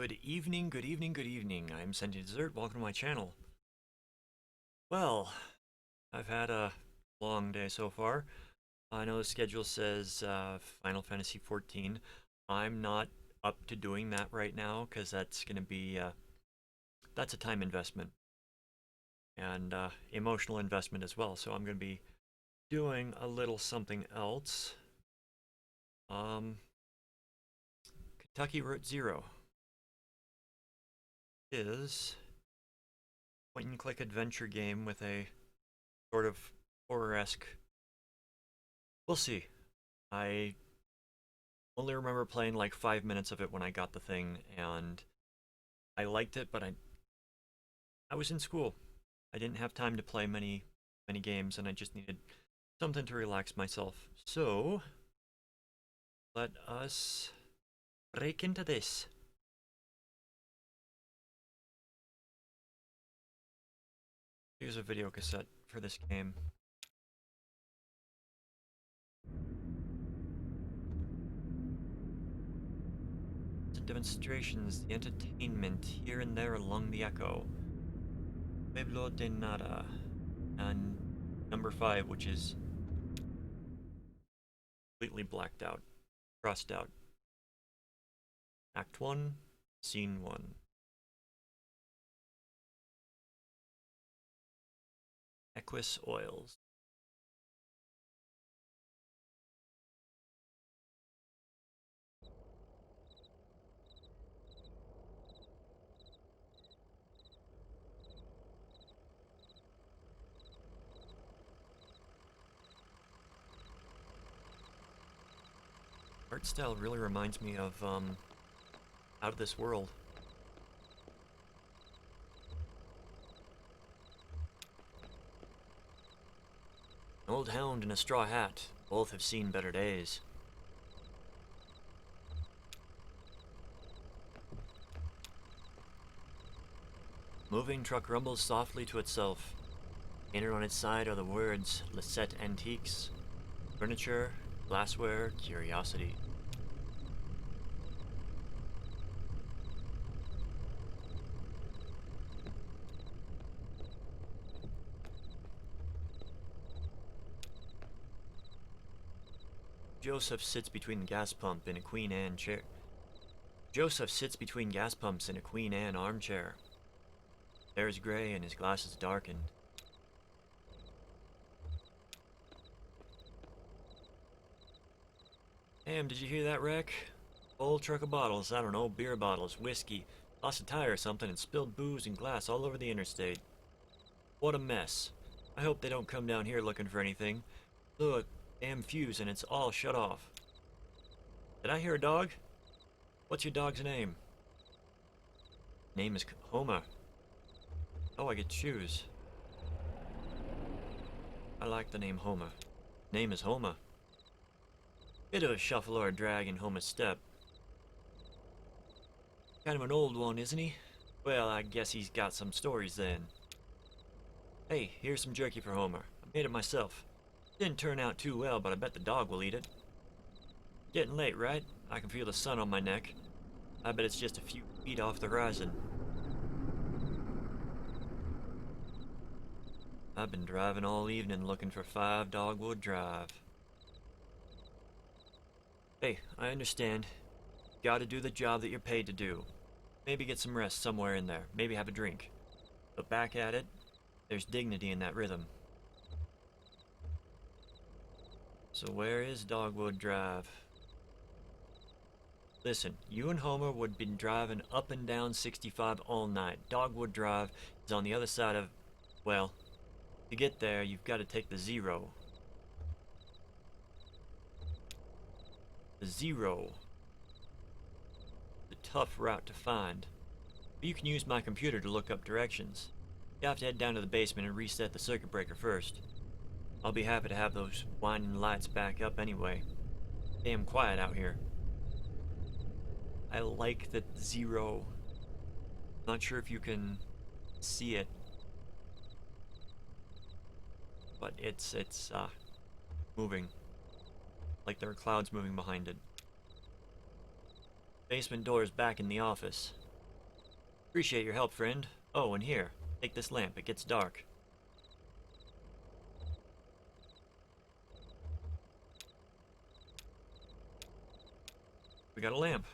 Good evening, good evening, good evening. I'm Sentient Dessert. Welcome to my channel. Well, I've had a long day so far. I know the schedule says Final Fantasy XIV. I'm not up to doing that right now because that's going to be that's a time investment and emotional investment as well. So I'm going to be doing a little something else. Kentucky Route Zero is a point and click adventure game with a sort of horror-esque. We'll see. I only remember playing like 5 minutes of it when I got the thing, and I liked it, but I was in school. I didn't have time to play many games, and I just needed something to relax myself. So let us break into this. Here's a video cassette for this game. The demonstrations, the entertainment here and there along the echo. Pueblo de Nada. And number 5, which is completely blacked out, crossed out. Act 1, Scene 1. Equus Oils. Art style really reminds me of Out of This World. An old hound and a straw hat. Both have seen better days. Moving truck rumbles softly to itself. Painted on its side are the words Lisette Antiques. Furniture, glassware, curiosity. Joseph sits between the gas pump and a Queen Anne chair. Joseph sits between gas pumps in a Queen Anne armchair. His hair is gray and his glasses darkened. Damn, did you hear that wreck? Whole truck of bottles, I don't know, beer bottles, whiskey, lost a tire or something and spilled booze and glass all over the interstate. What a mess. I hope they don't come down here looking for anything. Look, damn fuse and it's all shut off. Did I hear a dog? What's your dog's name? Name is Homer. Oh, I get to choose. I like the name Homer. Name is Homer. Bit of a shuffle or a drag in Homer's step. Kind of an old one, isn't he? Well, I guess he's got some stories then. Hey, here's some jerky for Homer. I made it myself. Didn't turn out too well, but I bet the dog will eat it. Getting late, right? I can feel the sun on my neck. I bet it's just a few feet off the horizon. I've been driving all evening looking for 5 Dogwood Drive. Hey, I understand. Gotta do the job that you're paid to do. Maybe get some rest somewhere in there. Maybe have a drink. But back at it, there's dignity in that rhythm. So where is Dogwood Drive? Listen, you and Homer would be driving up and down 65 all night. Dogwood Drive is on the other side of, well, to get there, you've got to take the Zero. The Zero. The tough route to find. But you can use my computer to look up directions. You have to head down to the basement and reset the circuit breaker first. I'll be happy to have those whining lights back up anyway. Damn quiet out here. I like that Zero. Not sure if you can see it, but it's moving. Like there are clouds moving behind it. Basement door is back in the office. Appreciate your help, friend. Oh, and here, take this lamp. It gets dark. We got a lamp.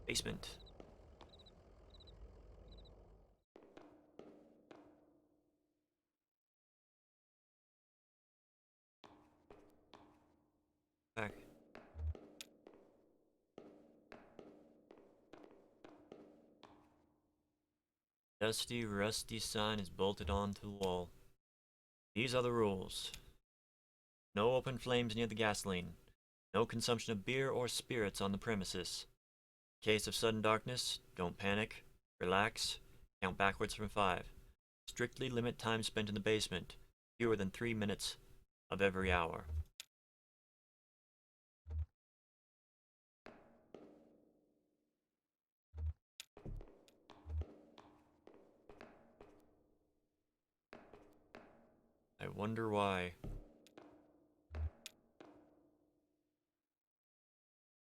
Basement. Back. Dusty, rusty sign is bolted onto the wall. These are the rules. No open flames near the gasoline. No consumption of beer or spirits on the premises. In case of sudden darkness, don't panic. Relax. Count backwards from 5. Strictly limit time spent in the basement. Fewer than 3 minutes of every hour. I wonder why.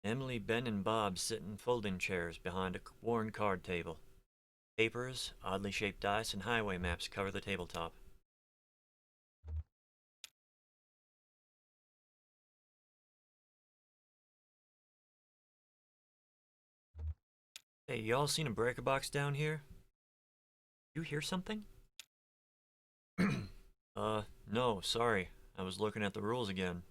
Emily, Ben, and Bob sit in folding chairs behind a worn card table. Papers, oddly shaped dice, and highway maps cover the tabletop. Hey, y'all seen a breaker box down here? You hear something? No, sorry. I was looking at the rules again.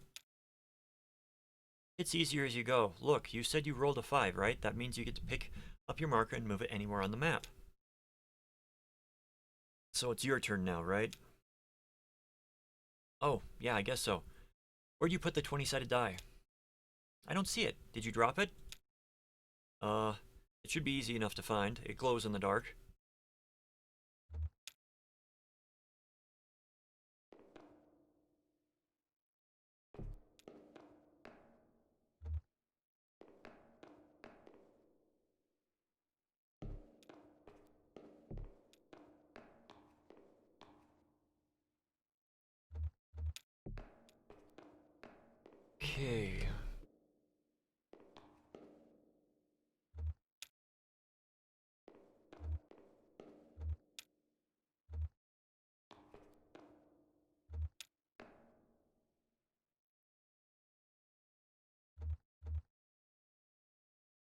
It's easier as you go. Look, you said you rolled a 5, right? That means you get to pick up your marker and move it anywhere on the map. So it's your turn now, right? Oh, yeah, I guess so. Where'd you put the 20-sided die? I don't see it. Did you drop it? It should be easy enough to find. It glows in the dark. Okay.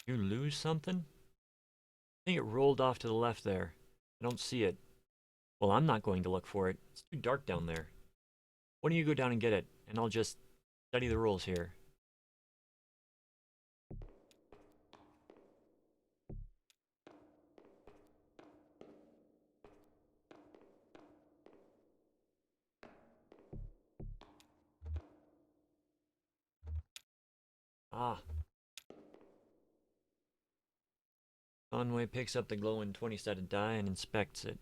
You lose something? I think it rolled off to the left there. I don't see it. Well, I'm not going to look for it. It's too dark down there. Why don't you go down and get it, and I'll just study the rules here. Ah. Conway picks up the glowing 20-sided die and inspects it.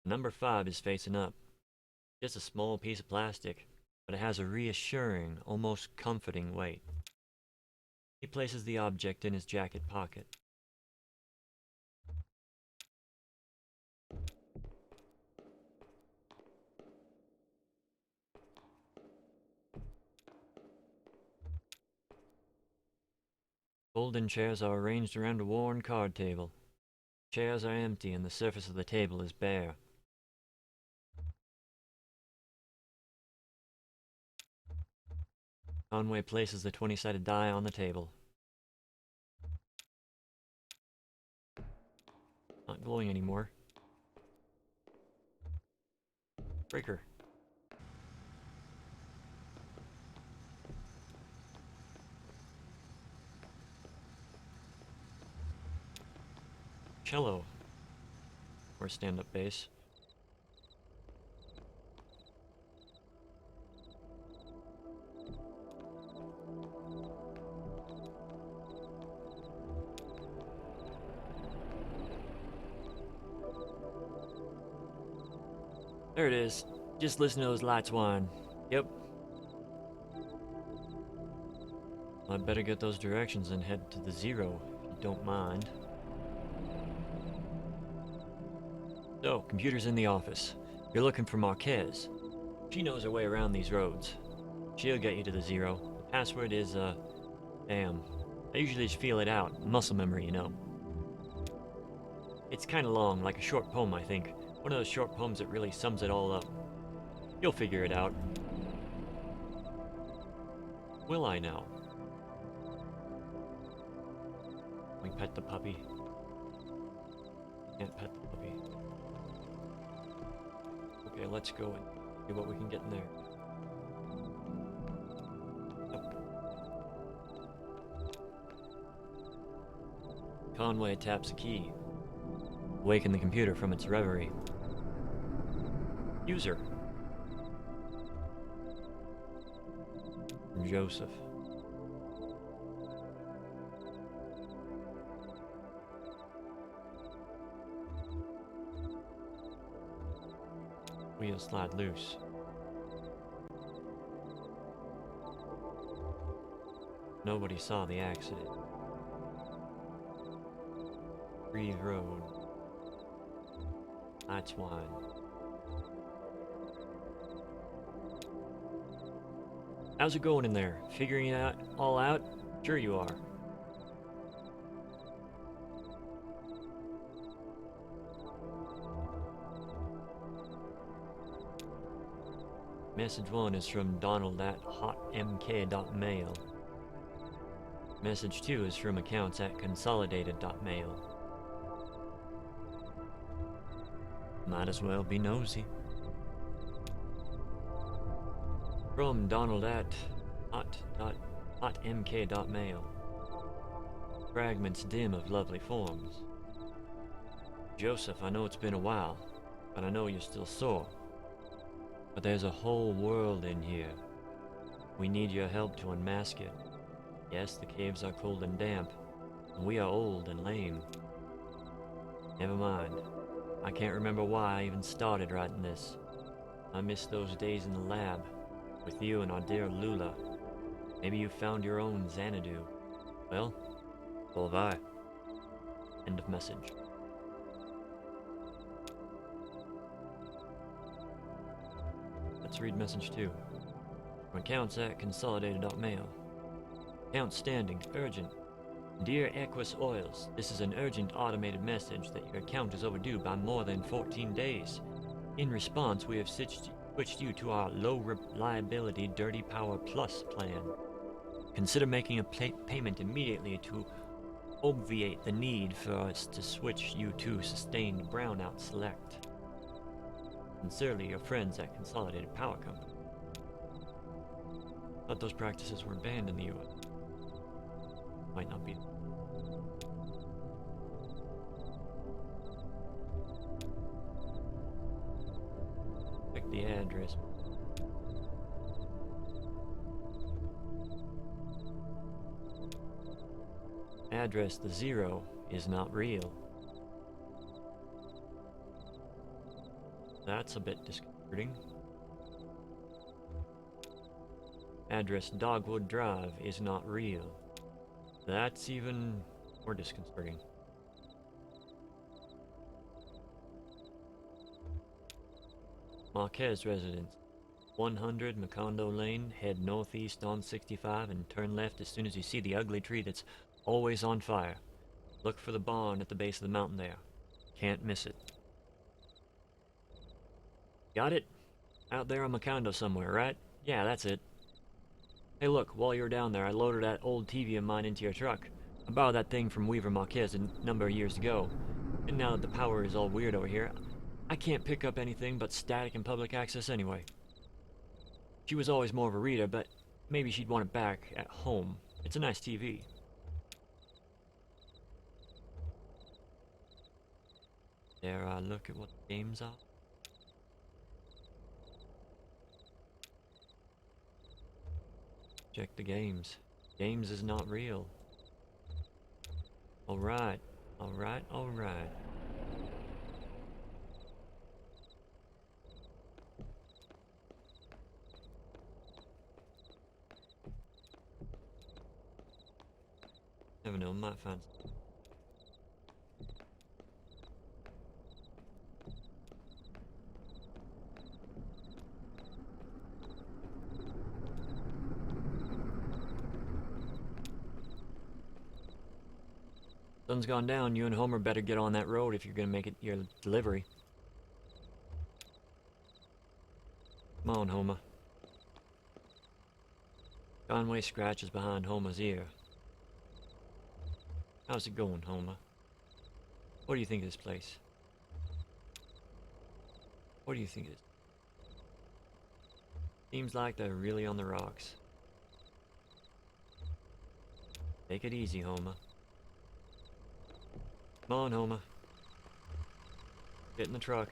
Number 5 is facing up. Just a small piece of plastic, but it has a reassuring, almost comforting weight. He places the object in his jacket pocket. Folding chairs are arranged around a worn card table. Chairs are empty and the surface of the table is bare. Conway places the 20-sided die on the table. Not glowing anymore. Breaker. Cello. Or stand-up bass. There it is. Just listen to those lights whine. Yep. I'd better get those directions and head to the 0, if you don't mind. So, computer's in the office. You're looking for Marquez. She knows her way around these roads. She'll get you to the 0. Password is, damn. I usually just feel it out. Muscle memory, you know. It's kinda long, like a short poem, I think. One of those short poems that really sums it all up. You'll figure it out. Will I now? We pet the puppy. Can't pet the puppy. Okay, let's go and see what we can get in there. Conway taps a key. Awaken the computer from its reverie. User. Joseph. Wheels slide loose. Nobody saw the accident. Reeve Road. That's wine. How's it going in there? Figuring it all out? Sure you are. Message 1 is from Donald at hotmk.mail. Message 2 is from accounts at consolidated.mail. Might as well be nosy. From Donald at hotmk.mail. Fragments dim of lovely forms. Joseph, I know it's been a while, but I know you're still sore. But there's a whole world in here. We need your help to unmask it. Yes, the caves are cold and damp, and we are old and lame. Never mind. I can't remember why I even started writing this. I miss those days in the lab, with you and our dear Lula. Maybe you found your own Xanadu. Well, so have I. End of message. Let's read message 2. From accounts at consolidated.mail. Account standing, urgent. Dear Equus Oils, this is an urgent automated message that your account is overdue by more than 14 days. In response, we have switched you to our low reliability Dirty Power Plus plan. Consider making a payment immediately to obviate the need for us to switch you to Sustained Brownout Select. Sincerely, your friends at Consolidated Power Company. Thought those practices were banned in the US. Might not be. Check the address. Address the 0 is not real. That's a bit disconcerting. Address Dogwood Drive is not real. That's even more disconcerting. Marquez residence. 100 Macondo Lane, head northeast on 65 and turn left as soon as you see the ugly tree that's always on fire. Look for the barn at the base of the mountain there. Can't miss it. Got it? Out there on Macondo somewhere, right? Yeah, that's it. Hey look, while you were down there, I loaded that old TV of mine into your truck. I borrowed that thing from Weaver Marquez a number of years ago. And now that the power is all weird over here, I can't pick up anything but static and public access anyway. She was always more of a reader, but maybe she'd want it back at home. It's a nice TV. Dare I look at what the games are? Check the games. Games is not real. Alright, alright, alright. Never know, might find something. Sun's gone down. You and Homer better get on that road if you're gonna make it your delivery. Come on, Homer. Conway scratches behind Homer's ear. How's it going, Homer? What do you think of this place? What do you think of this? Seems like they're really on the rocks. Take it easy, Homer. Come on, Homer. Get in the truck.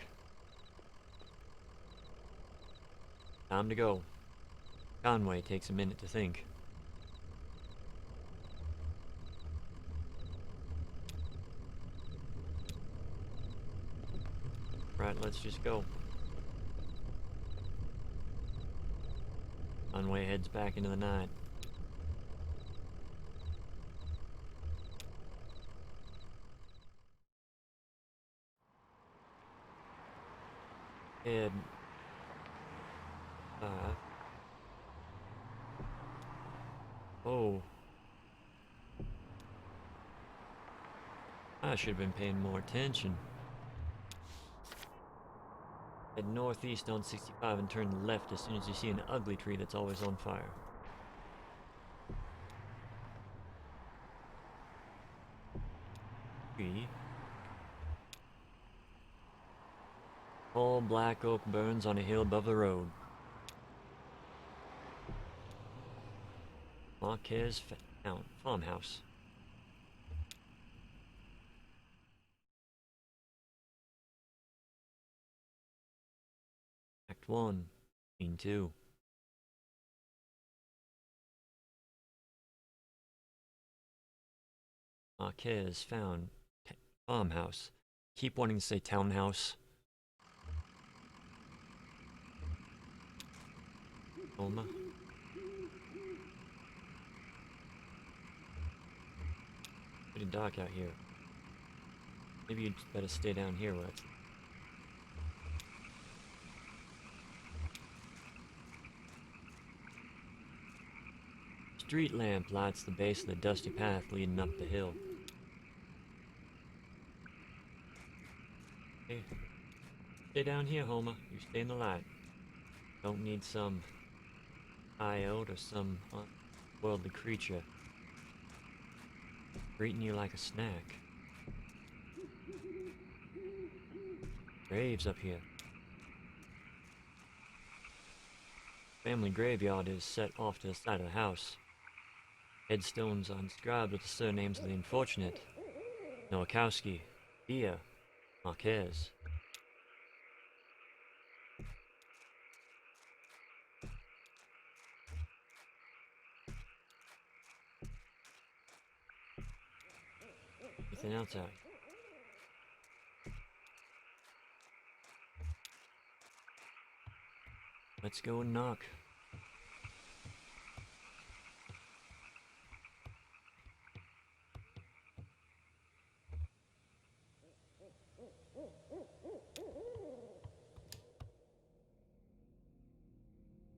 Time to go. Conway takes a minute to think. Right, let's just go. Conway heads back into the night. Head. Oh. I should have been paying more attention. Head northeast on 65 and turn left as soon as you see an ugly tree that's always on fire. Tree. Tall black oak burns on a hill above the road. Marquez farmhouse. Act 1, Scene 2. Marquez found farmhouse. Keep wanting to say townhouse. Homer. Pretty dark out here. Maybe you'd better stay down here where it's... Street lamp lights the base of the dusty path leading up the hill. Hey, stay down here, Homer. You stay in the light. Don't need some coyote or some unworldly creature treating you like a snack. Graves up here. Family graveyard is set off to the side of the house. Headstones are inscribed with the surnames of the unfortunate. Nowakowski, Dia, Marquez. Anything else out? Let's go and knock.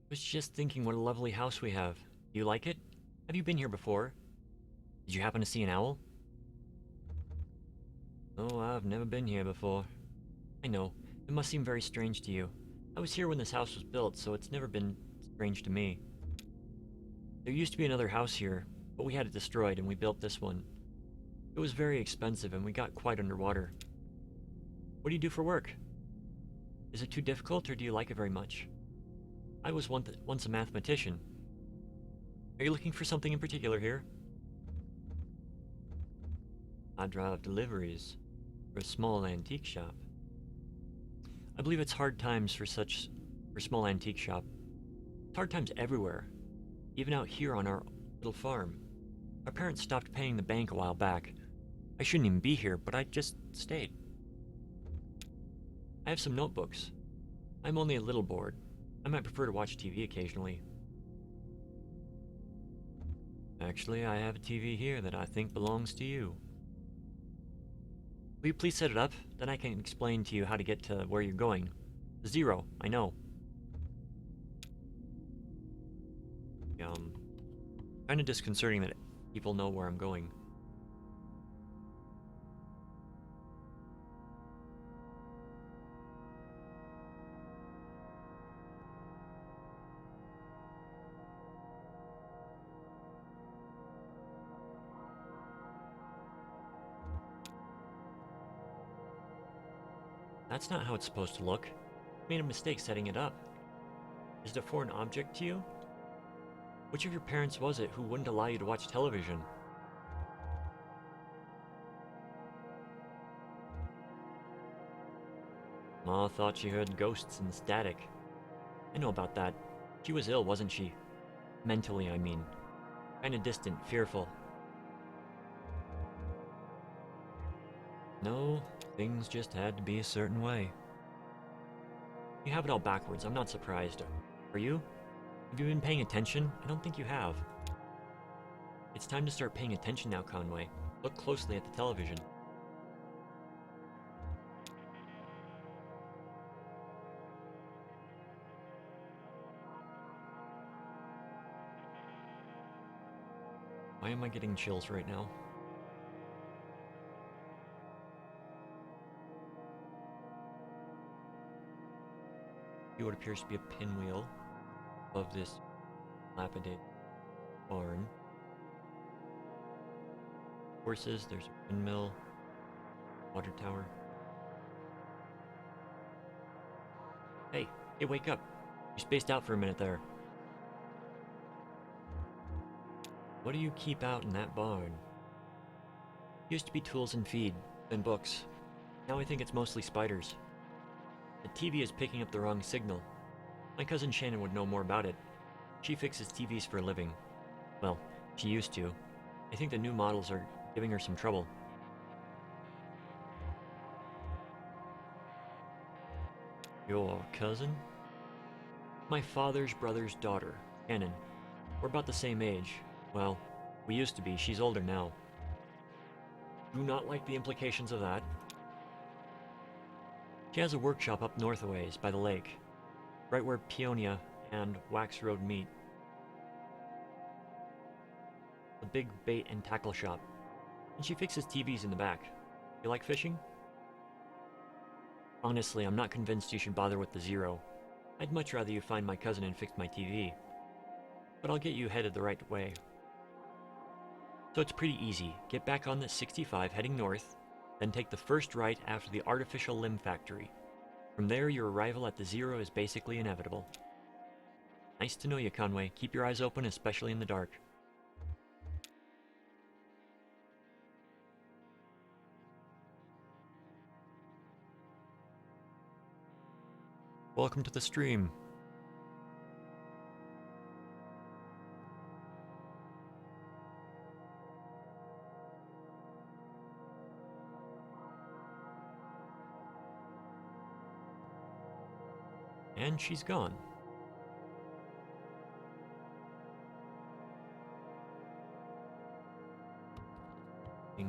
I was just thinking what a lovely house we have. Do you like it? Have you been here before? Did you happen to see an owl? Oh, I've never been here before. I know. It must seem very strange to you. I was here when this house was built, so it's never been strange to me. There used to be another house here, but we had it destroyed and we built this one. It was very expensive and we got quite underwater. What do you do for work? Is it too difficult or do you like it very much? I was once a mathematician. Are you looking for something in particular here? I drive deliveries for a small antique shop. I believe it's hard times for small antique shop. It's hard times everywhere, even out here on our little farm. Our parents stopped paying the bank a while back. I shouldn't even be here, but I just stayed. I have some notebooks. I'm only a little bored. I might prefer to watch TV occasionally. Actually, I have a TV here that I think belongs to you. Will you please set it up? Then I can explain to you how to get to where you're going. 0, I know. Kinda disconcerting that people know where I'm going. That's not how it's supposed to look. Made a mistake setting it up. Is it a foreign object to you? Which of your parents was it who wouldn't allow you to watch television? Ma thought she heard ghosts and static. I know about that. She was ill, wasn't she? Mentally, I mean. Kinda distant, fearful. No, things just had to be a certain way. You have it all backwards, I'm not surprised. Are you? Have you been paying attention? I don't think you have. It's time to start paying attention now, Conway. Look closely at the television. Why am I getting chills right now? See what appears to be a pinwheel above this dilapidated barn. Horses, there's a windmill, water tower. Hey, wake up. You spaced out for a minute there. What do you keep out in that barn? Used to be tools and feed, then books. Now I think it's mostly spiders. The TV is picking up the wrong signal. My cousin Shannon would know more about it. She fixes TVs for a living. Well, she used to. I think the new models are giving her some trouble. Your cousin? My father's brother's daughter, Shannon. We're about the same age. Well, we used to be. She's older now. Do not like the implications of that. She has a workshop up north a ways, by the lake. Right where Peonia and Wax Road meet. A big bait and tackle shop. And she fixes TVs in the back. You like fishing? Honestly, I'm not convinced you should bother with the Zero. I'd much rather you find my cousin and fix my TV. But I'll get you headed the right way. So it's pretty easy. Get back on the 65 heading north, then take the first right after the artificial limb factory. From there, your arrival at the Zero is basically inevitable. Nice to know you, Conway. Keep your eyes open, especially in the dark. Welcome to the stream. And she's gone. A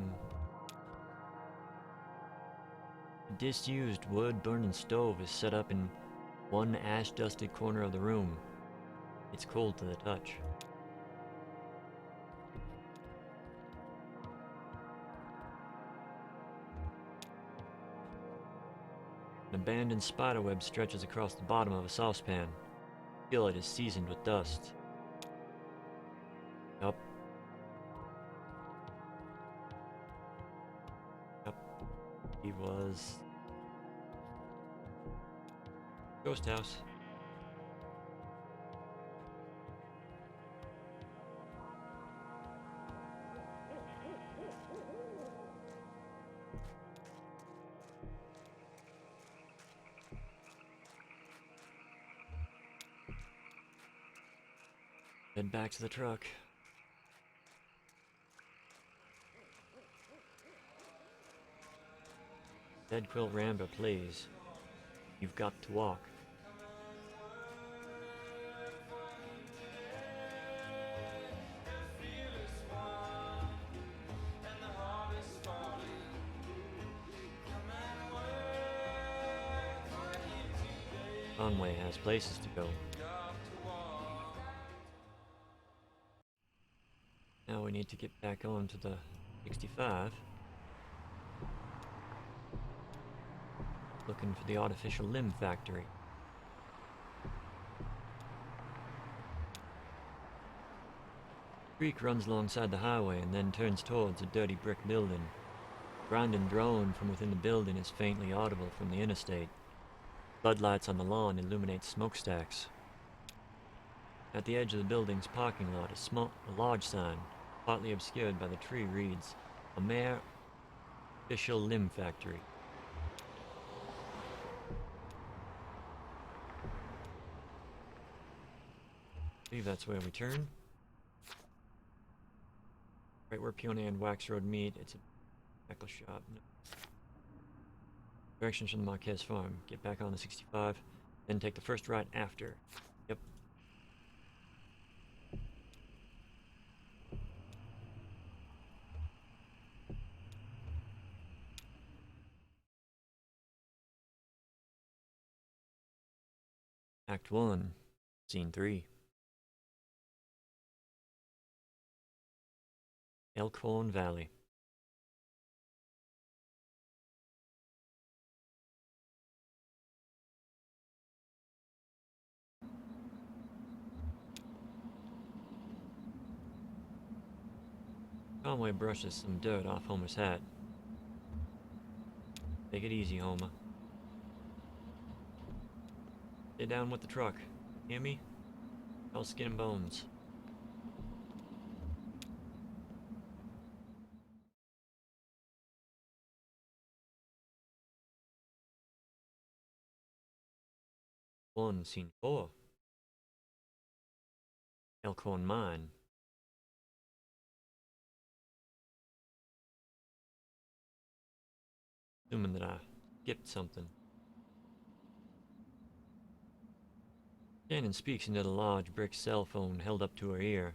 disused wood-burning stove is set up in one ash-dusted corner of the room. It's cold to the touch. An abandoned spiderweb stretches across the bottom of a saucepan. The skillet is seasoned with dust. Yup. He was... Ghost house. Head back to the truck. Dead Quilt Ramba plays. You've got to walk. Conway has places to go. Now we need to get back on to the 65. Looking for the artificial limb factory. The creek runs alongside the highway and then turns towards a dirty brick building. Grinding drone from within the building is faintly audible from the interstate. Floodlights on the lawn illuminate smokestacks. At the edge of the building's parking lot, a large sign, partly obscured by the tree, reads, Amer Official Limb Factory. I believe that's where we turn. Right where Peony and Wax Road meet, it's a tackle shop. No. Directions from the Marquez farm. Get back on the 65, then take the first right after. Yep. Act 1, Scene 3. Elkhorn Valley. Conway brushes some dirt off Homer's hat. Take it easy, Homer. Stay down with the truck. Hear me? All skin and bones. Scene 4. Elkhorn Mine. Assuming that I skipped something. Shannon speaks into the large brick cell phone held up to her ear.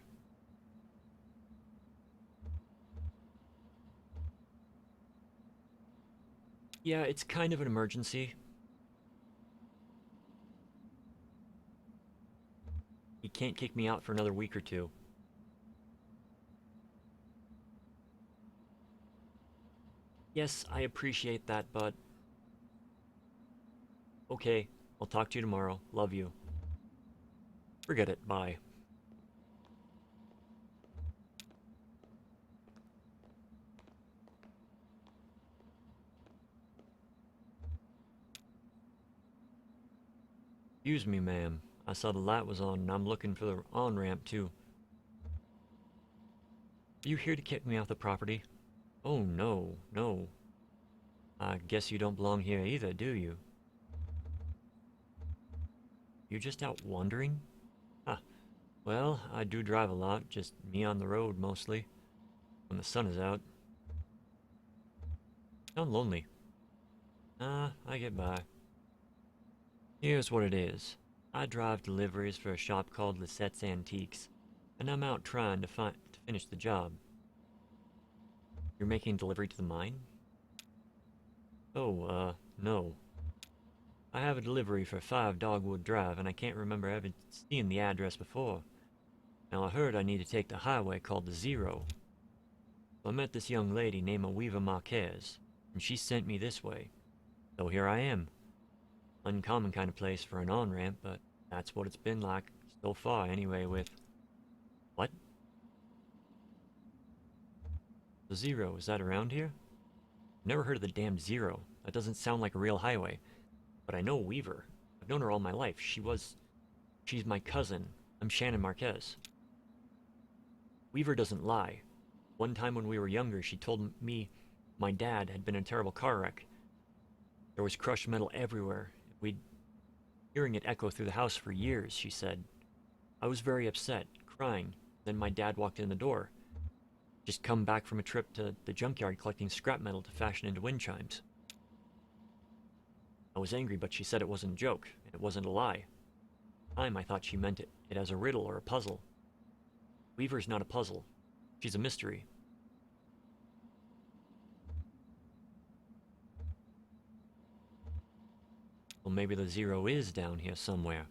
Yeah, it's kind of an emergency. You can't kick me out for another week or two. Yes, I appreciate that, but... Okay, I'll talk to you tomorrow. Love you. Forget it. Bye. Excuse me, ma'am. I saw the light was on and I'm looking for the on-ramp, too. Are you here to kick me off the property? Oh, no, no. I guess you don't belong here either, do you? You just out wandering? Huh. Well, I do drive a lot, just me on the road mostly, when the sun is out. I'm lonely. I get by. Here's what it is. I drive deliveries for a shop called Lisette's Antiques, and I'm out trying to finish the job. You're making delivery to the mine? Oh, no. I have a delivery for 5 Dogwood Drive, and I can't remember ever seeing the address before. Now I heard I need to take the highway called the Zero. So I met this young lady named Weaver Marquez, and she sent me this way. So here I am. Uncommon kind of place for an on-ramp, but that's what it's been like so far anyway with... What? The Zero, is that around here? Never heard of the damn Zero. That doesn't sound like a real highway. But I know Weaver. I've known her all my life. She's my cousin. I'm Shannon Marquez. Weaver doesn't lie. One time when we were younger, she told me my dad had been in a terrible car wreck. There was crushed metal everywhere. We'd hearing it echo through the house for years, she said. I was very upset, crying. Then my dad walked in the door. Just come back from a trip to the junkyard collecting scrap metal to fashion into wind chimes. I was angry, but she said it wasn't a joke, and it wasn't a lie. At the time, I thought she meant it as a riddle or a puzzle. Weaver's not a puzzle. She's a mystery. Well, maybe the Zero is down here somewhere.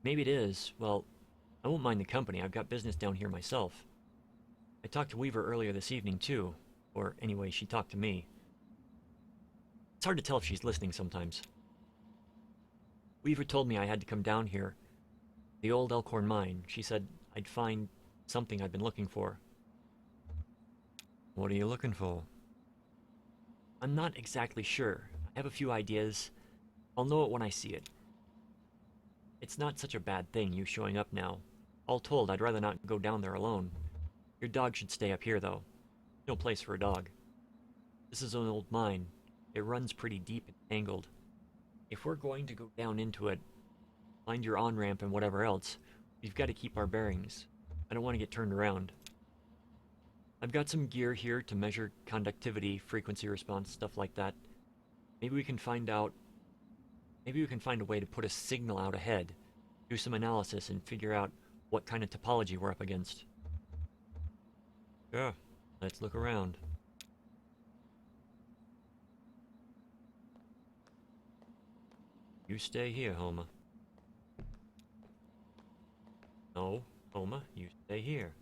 Maybe it is. Well, I won't mind the company. I've got business down here myself. I talked to Weaver earlier this evening, too. Or, anyway, she talked to me. It's hard to tell if she's listening sometimes. Weaver told me I had to come down here. The old Elkhorn mine. She said I'd find something I'd been looking for. What are you looking for? I'm not exactly sure. I have a few ideas. I'll know it when I see it. It's not such a bad thing, you showing up now. All told, I'd rather not go down there alone. Your dog should stay up here, though. No place for a dog. This is an old mine. It runs pretty deep and tangled. If we're going to go down into it, find your on-ramp and whatever else, we've got to keep our bearings. I don't want to get turned around. I've got some gear here to measure conductivity, frequency response, stuff like that. Maybe we can find a way to put a signal out ahead, do some analysis, and figure out what kind of topology we're up against. Yeah, let's look around. You stay here, Homa. No, Homa, you stay here.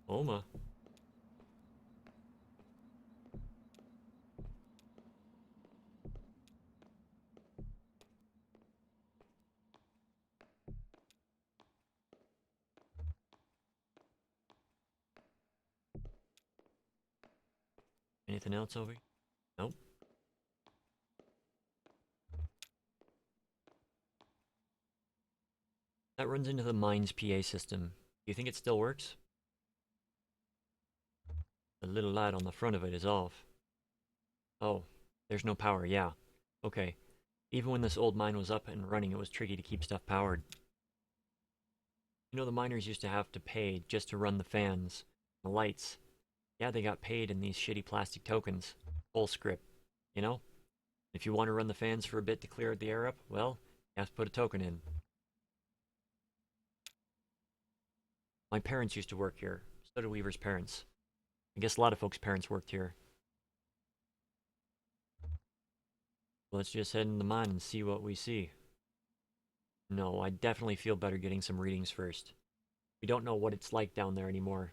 Homa. Anything else over here? Nope. That runs into the mine's PA system. Do you think it still works? The little light on the front of it is off. Oh, there's no power, yeah. Okay. Even when this old mine was up and running, it was tricky to keep stuff powered. You know, the miners used to have to pay just to run the fans, the lights. Yeah, they got paid in these shitty plastic tokens. Full script, you know? If you want to run the fans for a bit to clear the air up, well, you have to put a token in. My parents used to work here. So did Weaver's parents. I guess a lot of folks' parents worked here. Let's just head in the mine and see what we see. No, I definitely feel better getting some readings first. We don't know what it's like down there anymore.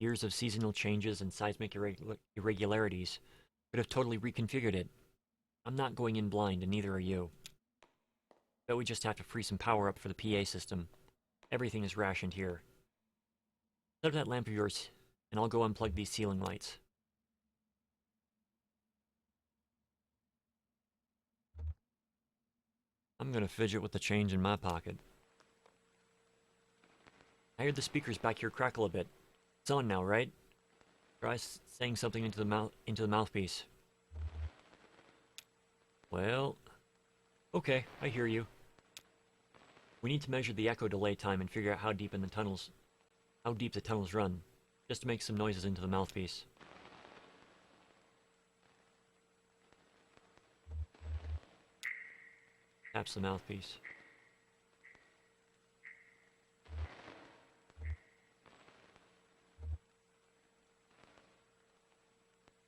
Years of seasonal changes and seismic irregularities could have totally reconfigured it. I'm not going in blind, and neither are you. But we just have to free some power up for the PA system. Everything is rationed here. Set up that lamp of yours, and I'll go unplug these ceiling lights. I'm gonna fidget with the change in my pocket. I heard the speakers back here crackle a bit. It's on now, right? Try saying something into the mouthpiece. Well, okay, I hear you. We need to measure the echo delay time and figure out how deep the tunnels run, just to make some noises into the mouthpiece. Taps the mouthpiece.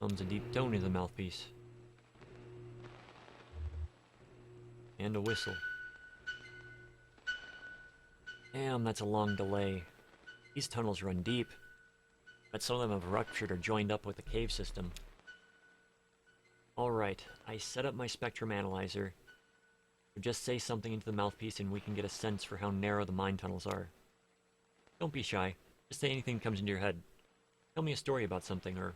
Hums a deep tone in the mouthpiece. And a whistle. Damn, that's a long delay. These tunnels run deep, but some of them have ruptured or joined up with the cave system. Alright, I set up my spectrum analyzer. So just say something into the mouthpiece and we can get a sense for how narrow the mine tunnels are. Don't be shy. Just say anything that comes into your head. Tell me a story about something, or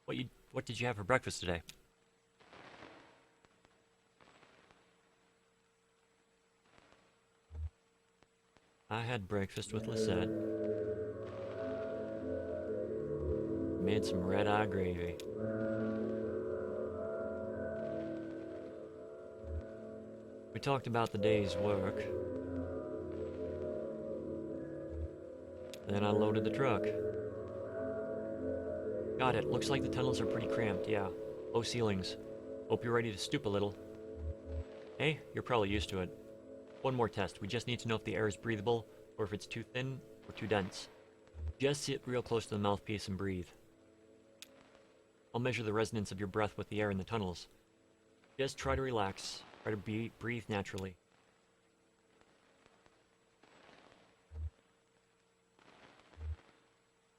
what did you have for breakfast today? I had breakfast with Lisette. Made some red-eye gravy. We talked about the day's work. Then I loaded the truck. Got it. Looks like the tunnels are pretty cramped, yeah. Low ceilings. Hope you're ready to stoop a little. Hey, you're probably used to it. One more test. We just need to know if the air is breathable, or if it's too thin or too dense. Just sit real close to the mouthpiece and breathe. I'll measure the resonance of your breath with the air in the tunnels. Just try to relax. Try to breathe naturally.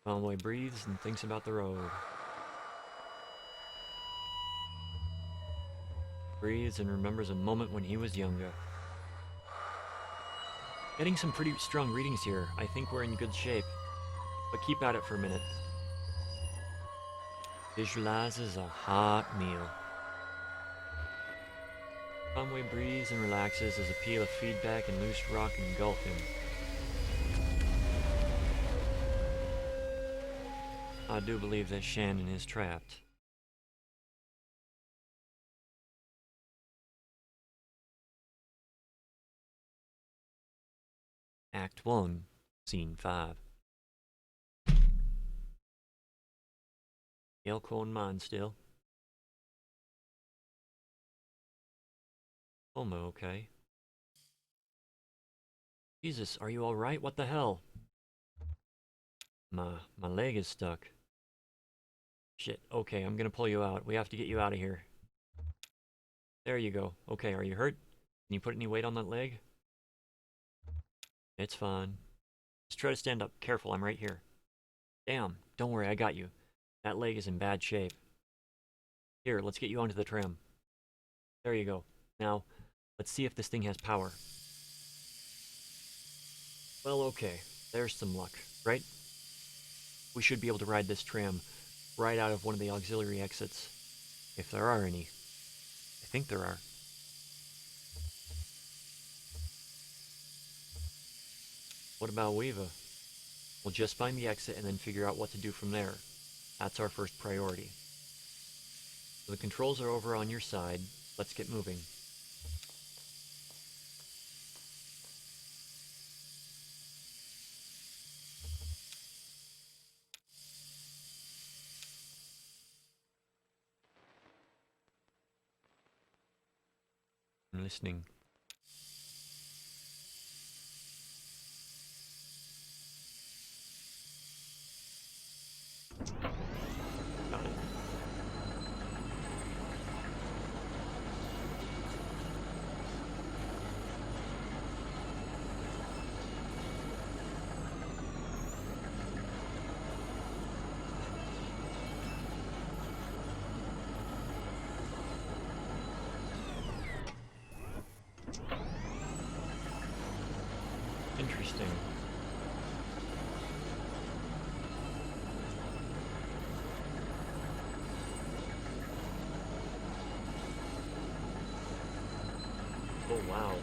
Conway breathes and thinks about the road. Breathes and remembers a moment when he was younger. Getting some pretty strong readings here. I think we're in good shape. But keep at it for a minute. Visualizes a hot meal. Conway breathes and relaxes as a peal of feedback and loose rock engulf him. I do believe that Shannon is trapped. Act 1, Scene 5. The Elkhorn mine still. Homo, okay. Jesus, are you alright? What the hell? My leg is stuck. Shit, okay, I'm gonna pull you out. We have to get you out of here. There you go. Okay, are you hurt? Can you put any weight on that leg? It's fine. Just try to stand up. Careful, I'm right here. Damn, don't worry, I got you. That leg is in bad shape. Here, let's get you onto the tram. There you go. Now, let's see if this thing has power. Well, okay. There's some luck, right? We should be able to ride this tram right out of one of the auxiliary exits. If there are any. I think there are. What about Weeva? We'll just find the exit and then figure out what to do from there. That's our first priority. So the controls are over on your side. Let's get moving. I'm listening. Got it. Interesting. Oh wow.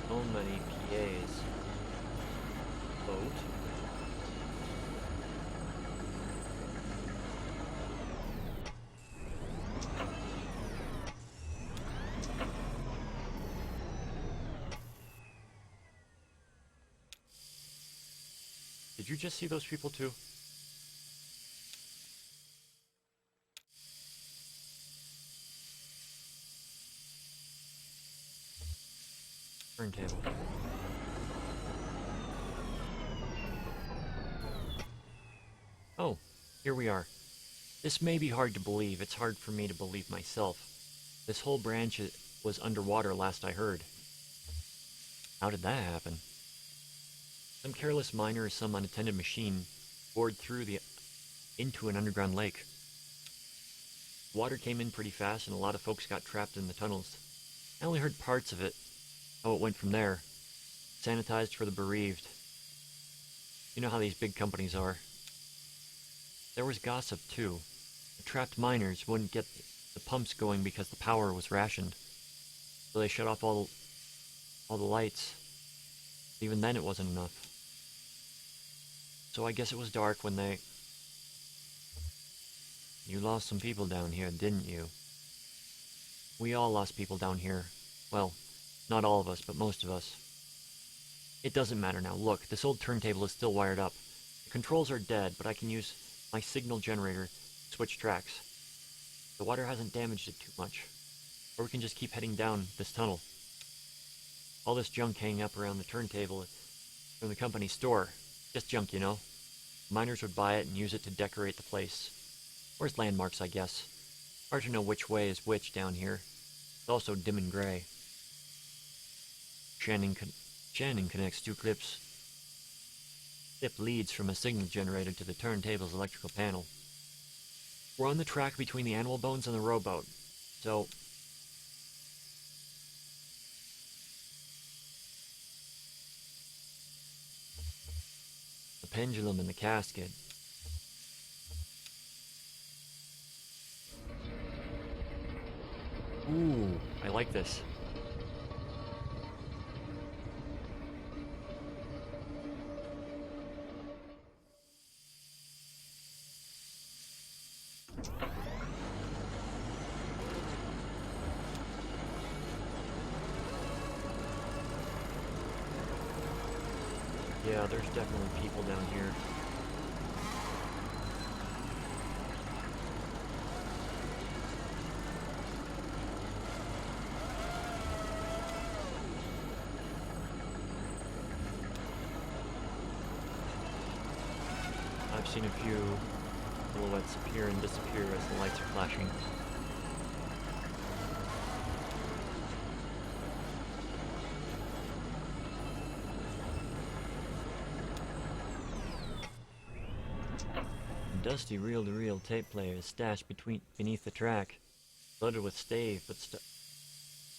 So many PAs. Boat. Did you just see those people too? Turntable. Oh, here we are. This may be hard to believe. It's hard for me to believe myself. This whole branch was underwater last I heard. How did that happen? Some careless miner or some unattended machine bored through into an underground lake. Water came in pretty fast and a lot of folks got trapped in the tunnels. I only heard parts of it, how it went from there. Sanitized for the bereaved. You know how these big companies are. There was gossip too. The trapped miners wouldn't get the pumps going because the power was rationed. So they shut off all the lights. Even then it wasn't enough. So I guess it was dark when they... You lost some people down here, didn't you? We all lost people down here. Well, not all of us, but most of us. It doesn't matter now. Look, this old turntable is still wired up. The controls are dead, but I can use my signal generator to switch tracks. The water hasn't damaged it too much. Or we can just keep heading down this tunnel. All this junk hanging up around the turntable from the company store. Just junk, you know. Miners would buy it and use it to decorate the place. Or as landmarks, I guess. Hard to know which way is which down here. It's also dim and gray. Shannon connects two clip leads from a signal generator to the turntable's electrical panel. We're on the track between the animal bones and the rowboat, so... The pendulum and the casket. Ooh, I like this. Yeah, there's definitely people down here. I've seen a few silhouettes appear and disappear as the lights are flashing. A dusty reel-to-reel tape player is stashed beneath the track, loaded with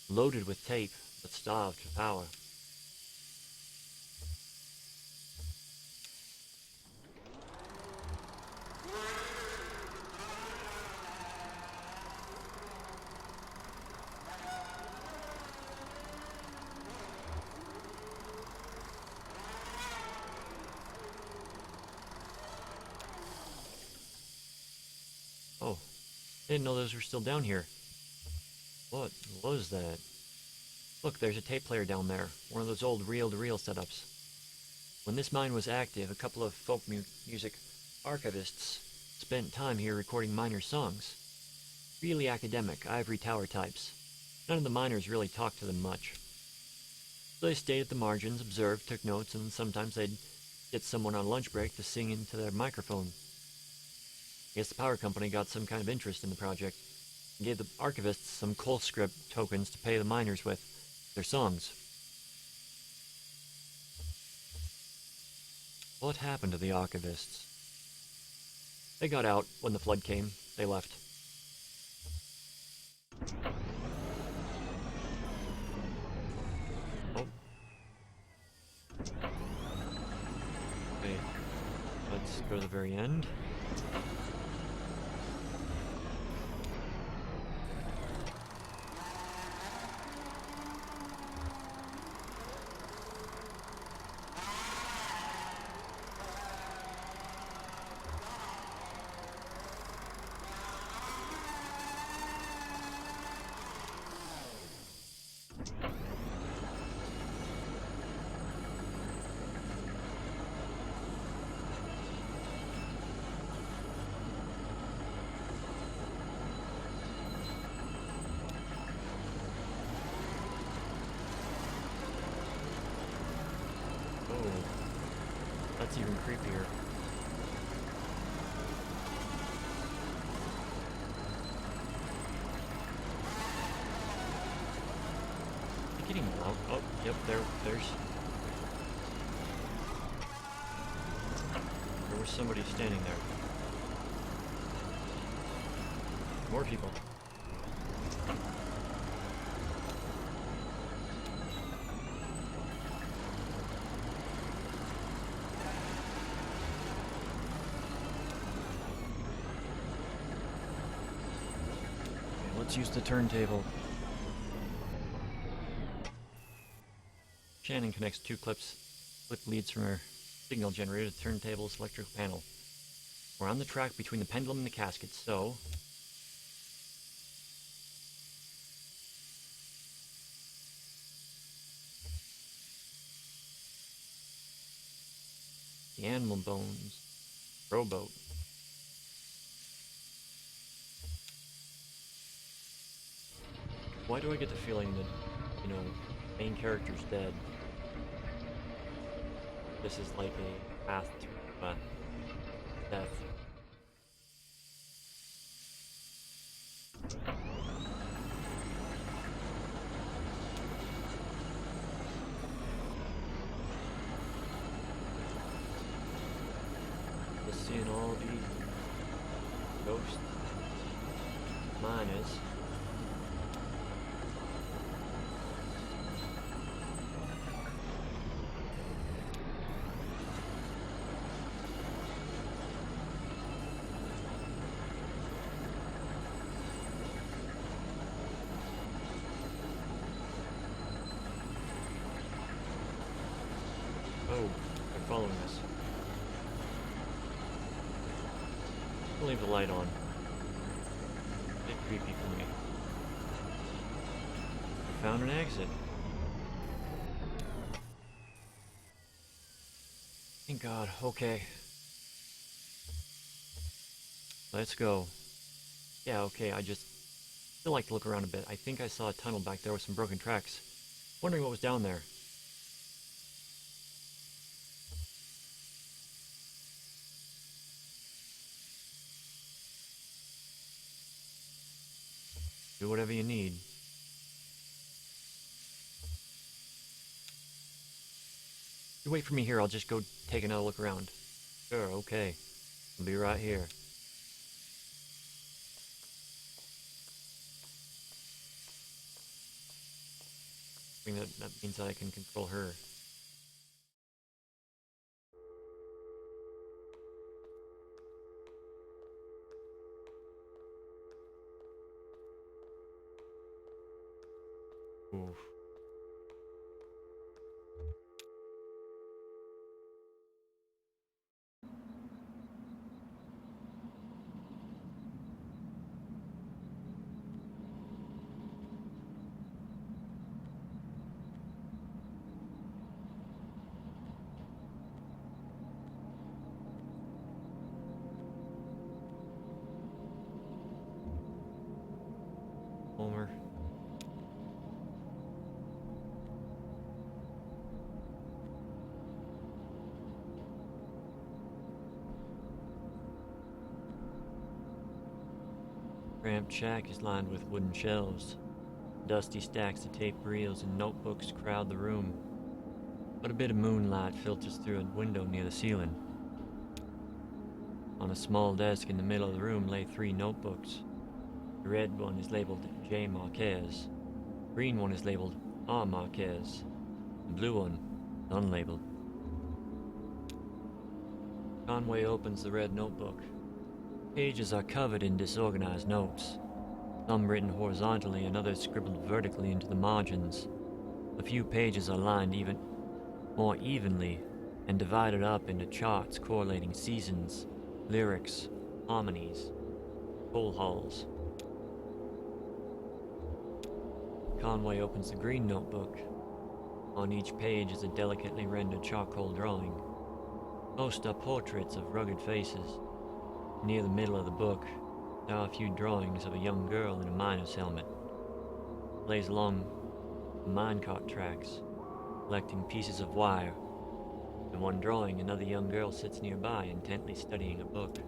loaded with tape, but starved for power. Oh, didn't know those were still down here. What was that? Look, there's a tape player down there, one of those old reel-to-reel setups. When this mine was active, a couple of folk music archivists spent time here recording miners' songs. Really academic, ivory tower types. None of the miners really talked to them much. So they stayed at the margins, observed, took notes, and sometimes they'd get someone on lunch break to sing into their microphone. I guess the power company got some kind of interest in the project and gave the archivists some coal script tokens to pay the miners with their songs. What happened to the archivists? They got out when the flood came. They left. Oh. Okay. Let's go to the very end. Oh, that's even creepier. Am I getting out? Oh, yep, there's there was somebody standing there. More people. Let's use the turntable. Shannon connects two clip leads from her signal generator to the turntable's electrical panel. We're on the track between the pendulum and the casket, so... The animal bones. Rowboat. Why do I get the feeling that, main character's dead? This is like a path to death. Just seeing all the ghost miners. following us. I'll leave the light on. A bit creepy for me. I found an exit. Thank God. Okay. Let's go. Yeah, okay, I just still like to look around a bit. I think I saw a tunnel back there with some broken tracks. Wondering what was down there. Do whatever you need. You wait for me here, I'll just go take another look around. Sure, okay. I'll be right here. I think that means that I can control her. Oof. Homer. Cramped shack is lined with wooden shelves. Dusty stacks of tape reels and notebooks crowd the room, but a bit of moonlight filters through a window near the ceiling. On a small desk in the middle of the room lay 3 notebooks. The red one is labeled J. Marquez. The green one is labeled R. Marquez. The blue one, unlabeled. Conway opens the red notebook. Pages are covered in disorganized notes, some written horizontally and others scribbled vertically into the margins. A few pages are lined more evenly and divided up into charts correlating seasons, lyrics, harmonies, coal hulls. Conway opens the green notebook. On each page is a delicately rendered charcoal drawing. Most are portraits of rugged faces. Near the middle of the book, there are a few drawings of a young girl in a miner's helmet. Lays along the minecart tracks, collecting pieces of wire. In one drawing, another young girl sits nearby, intently studying a book.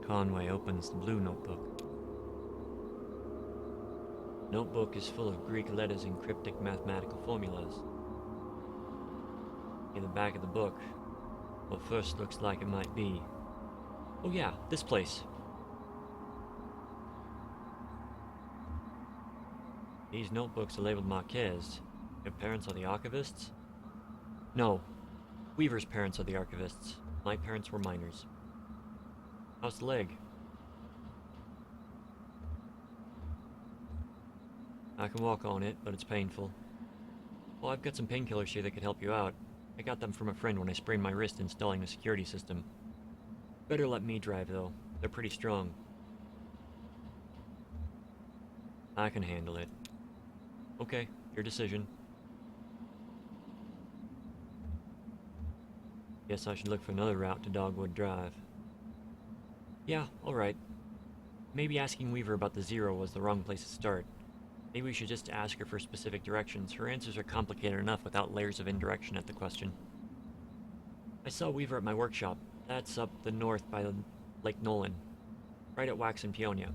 Conway opens the blue notebook. The notebook is full of Greek letters and cryptic mathematical formulas. In the back of the book, what first looks like it might be. Oh yeah, this place. These notebooks are labeled Marquez. Your parents are the archivists? No. Weaver's parents are the archivists. My parents were miners. How's the leg? I can walk on it, but it's painful. Well, I've got some painkillers here that could help you out. I got them from a friend when I sprained my wrist installing the security system. Better let me drive, though. They're pretty strong. I can handle it. Okay, your decision. Guess I should look for another route to Dogwood Drive. Yeah, alright. Maybe asking Weaver about the Zero was the wrong place to start. Maybe we should just ask her for specific directions. Her answers are complicated enough without layers of indirection at the question. I saw Weaver at my workshop. That's up the north by Lake Nolan. Right at Wax and Peonia.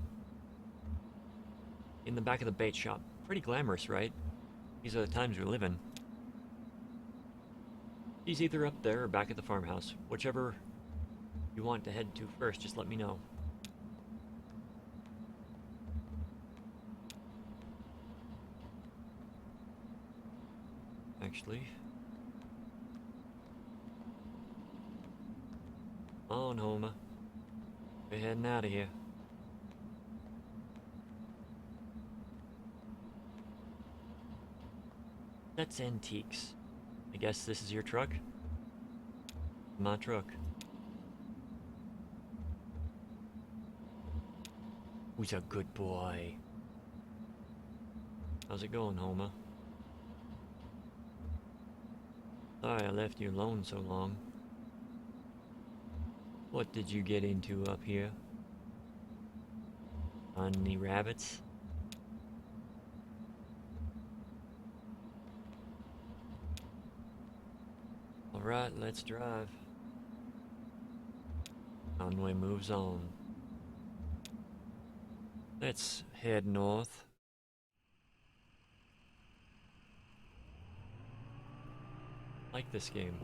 In the back of the bait shop. Pretty glamorous, right? These are the times we live in. She's either up there or back at the farmhouse. Whichever you want to head to first, just let me know. Actually, come on, Homer. We're heading out of here. That's antiques. I guess this is your truck? My truck. Who's a good boy? How's it going, Homer? Sorry I left you alone so long. What did you get into up here? Find any rabbits? Alright, let's drive. Conway moves on. Let's head north. Like this game.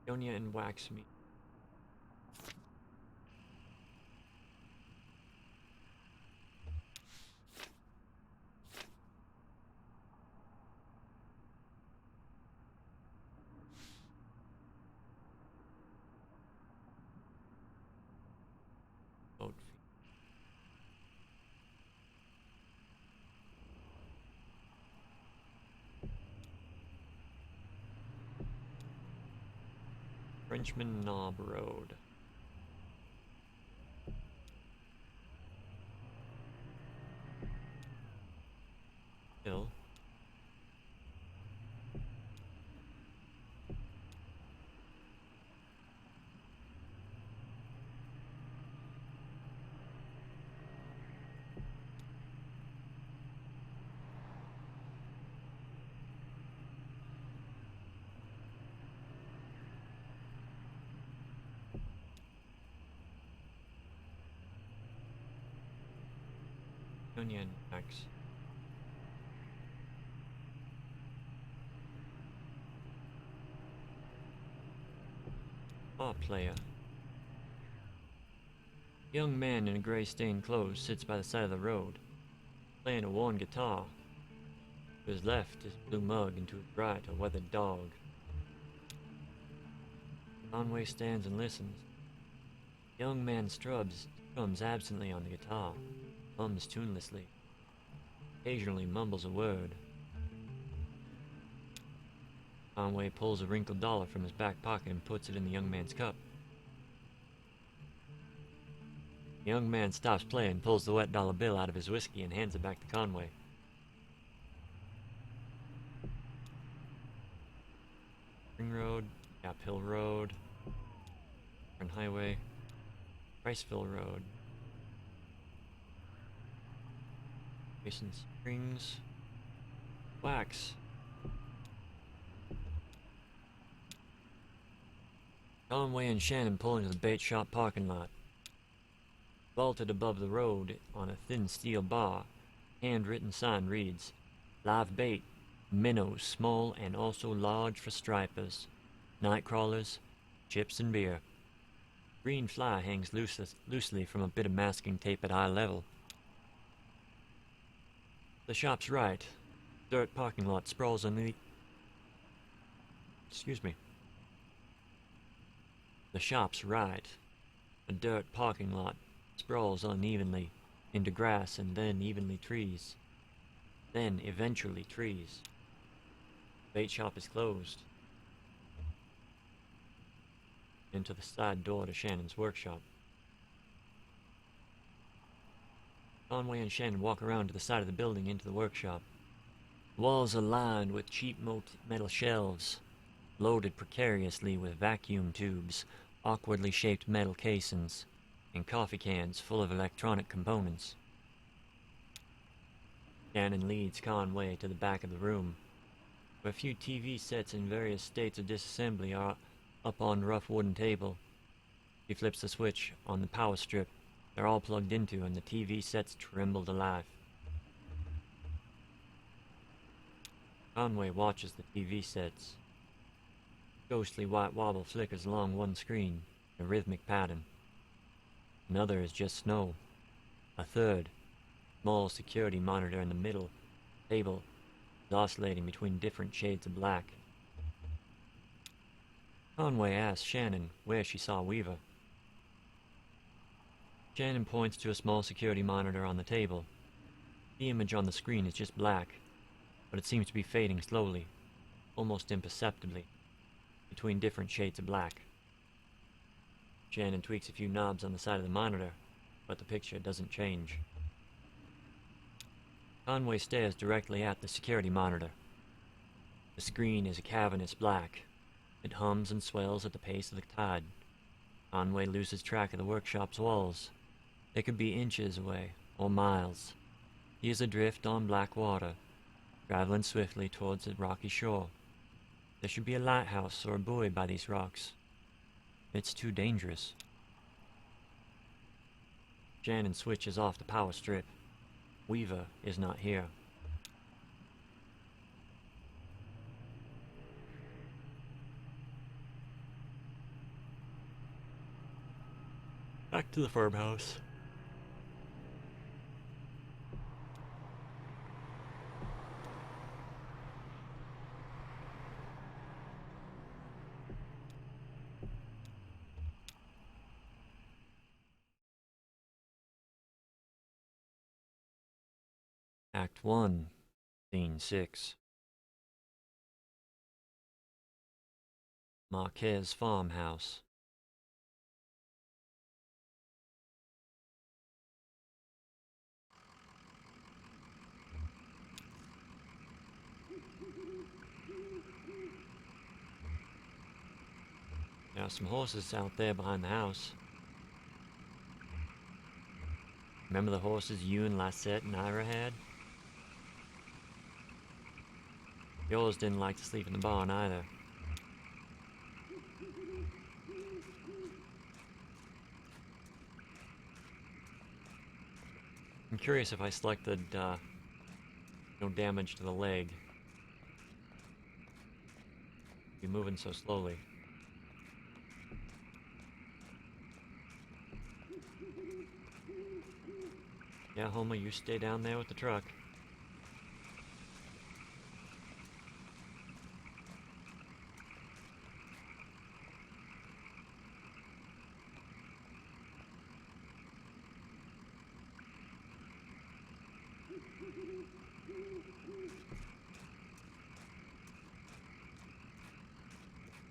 Yonia and wax meat. Boat feed. Frenchman Knob Road. Hill. Yonia and wax. Bar player. A young man in a grey stained clothes sits by the side of the road, playing a worn guitar. To his left is a blue mug, and to his right a weathered dog. Conway stands and listens. The young man strums absently on the guitar, hums tunelessly, occasionally mumbles a word. Conway pulls a wrinkled dollar from his back pocket and puts it in the young man's cup. The young man stops playing, pulls the wet dollar bill out of his whiskey, and hands it back to Conway. Spring Road, Gap Hill Road, Fern Highway, Priceville Road, Mason Springs, Wax. Conway and Shannon pull into the bait shop parking lot. Vaulted above the road on a thin steel bar, handwritten sign reads, "Live bait, minnows small and also large for stripers, night crawlers, chips and beer." Green fly hangs loosely from a bit of masking tape at eye level. The shop's right. Dirt parking lot sprawls on the... Excuse me. The shop's right. A dirt parking lot sprawls unevenly into grass and then evenly trees. Then eventually trees. Bait shop is closed. Into the side door to Shannon's workshop. Conway and Shannon walk around to the side of the building into the workshop. Walls are lined with cheap metal shelves, loaded precariously with vacuum tubes, awkwardly shaped metal casings, and coffee cans full of electronic components. Shannon leads Conway to the back of the room, where a few TV sets in various states of disassembly are up on a rough wooden table. He flips the switch on the power strip. They're all plugged into, and the TV sets tremble to life. Conway watches the TV sets. Ghostly white wobble flickers along one screen, a rhythmic pattern. Another is just snow. A third, small security monitor in the middle table, is oscillating between different shades of black. Conway asked Shannon where she saw Weaver. Shannon points to a small security monitor on the table. The image on the screen is just black, but it seems to be fading slowly, almost imperceptibly, between different shades of black. Shannon tweaks a few knobs on the side of the monitor, but the picture doesn't change. Conway stares directly at the security monitor. The screen is a cavernous black. It hums and swells at the pace of the tide. Conway loses track of the workshop's walls. They could be inches away, or miles. He is adrift on black water, traveling swiftly towards the rocky shore. There should be a lighthouse or a buoy by these rocks. It's too dangerous. Shannon switches off the power strip. Weaver is not here. Back to the farmhouse. Act 1, Scene 6. Marquez Farmhouse. There are some horses out there behind the house. Remember the horses you and Lassette and Ira had? Yours didn't like to sleep in the barn either. I'm curious if I selected no damage to the leg. Be moving so slowly. Yeah, Homer, you stay down there with the truck.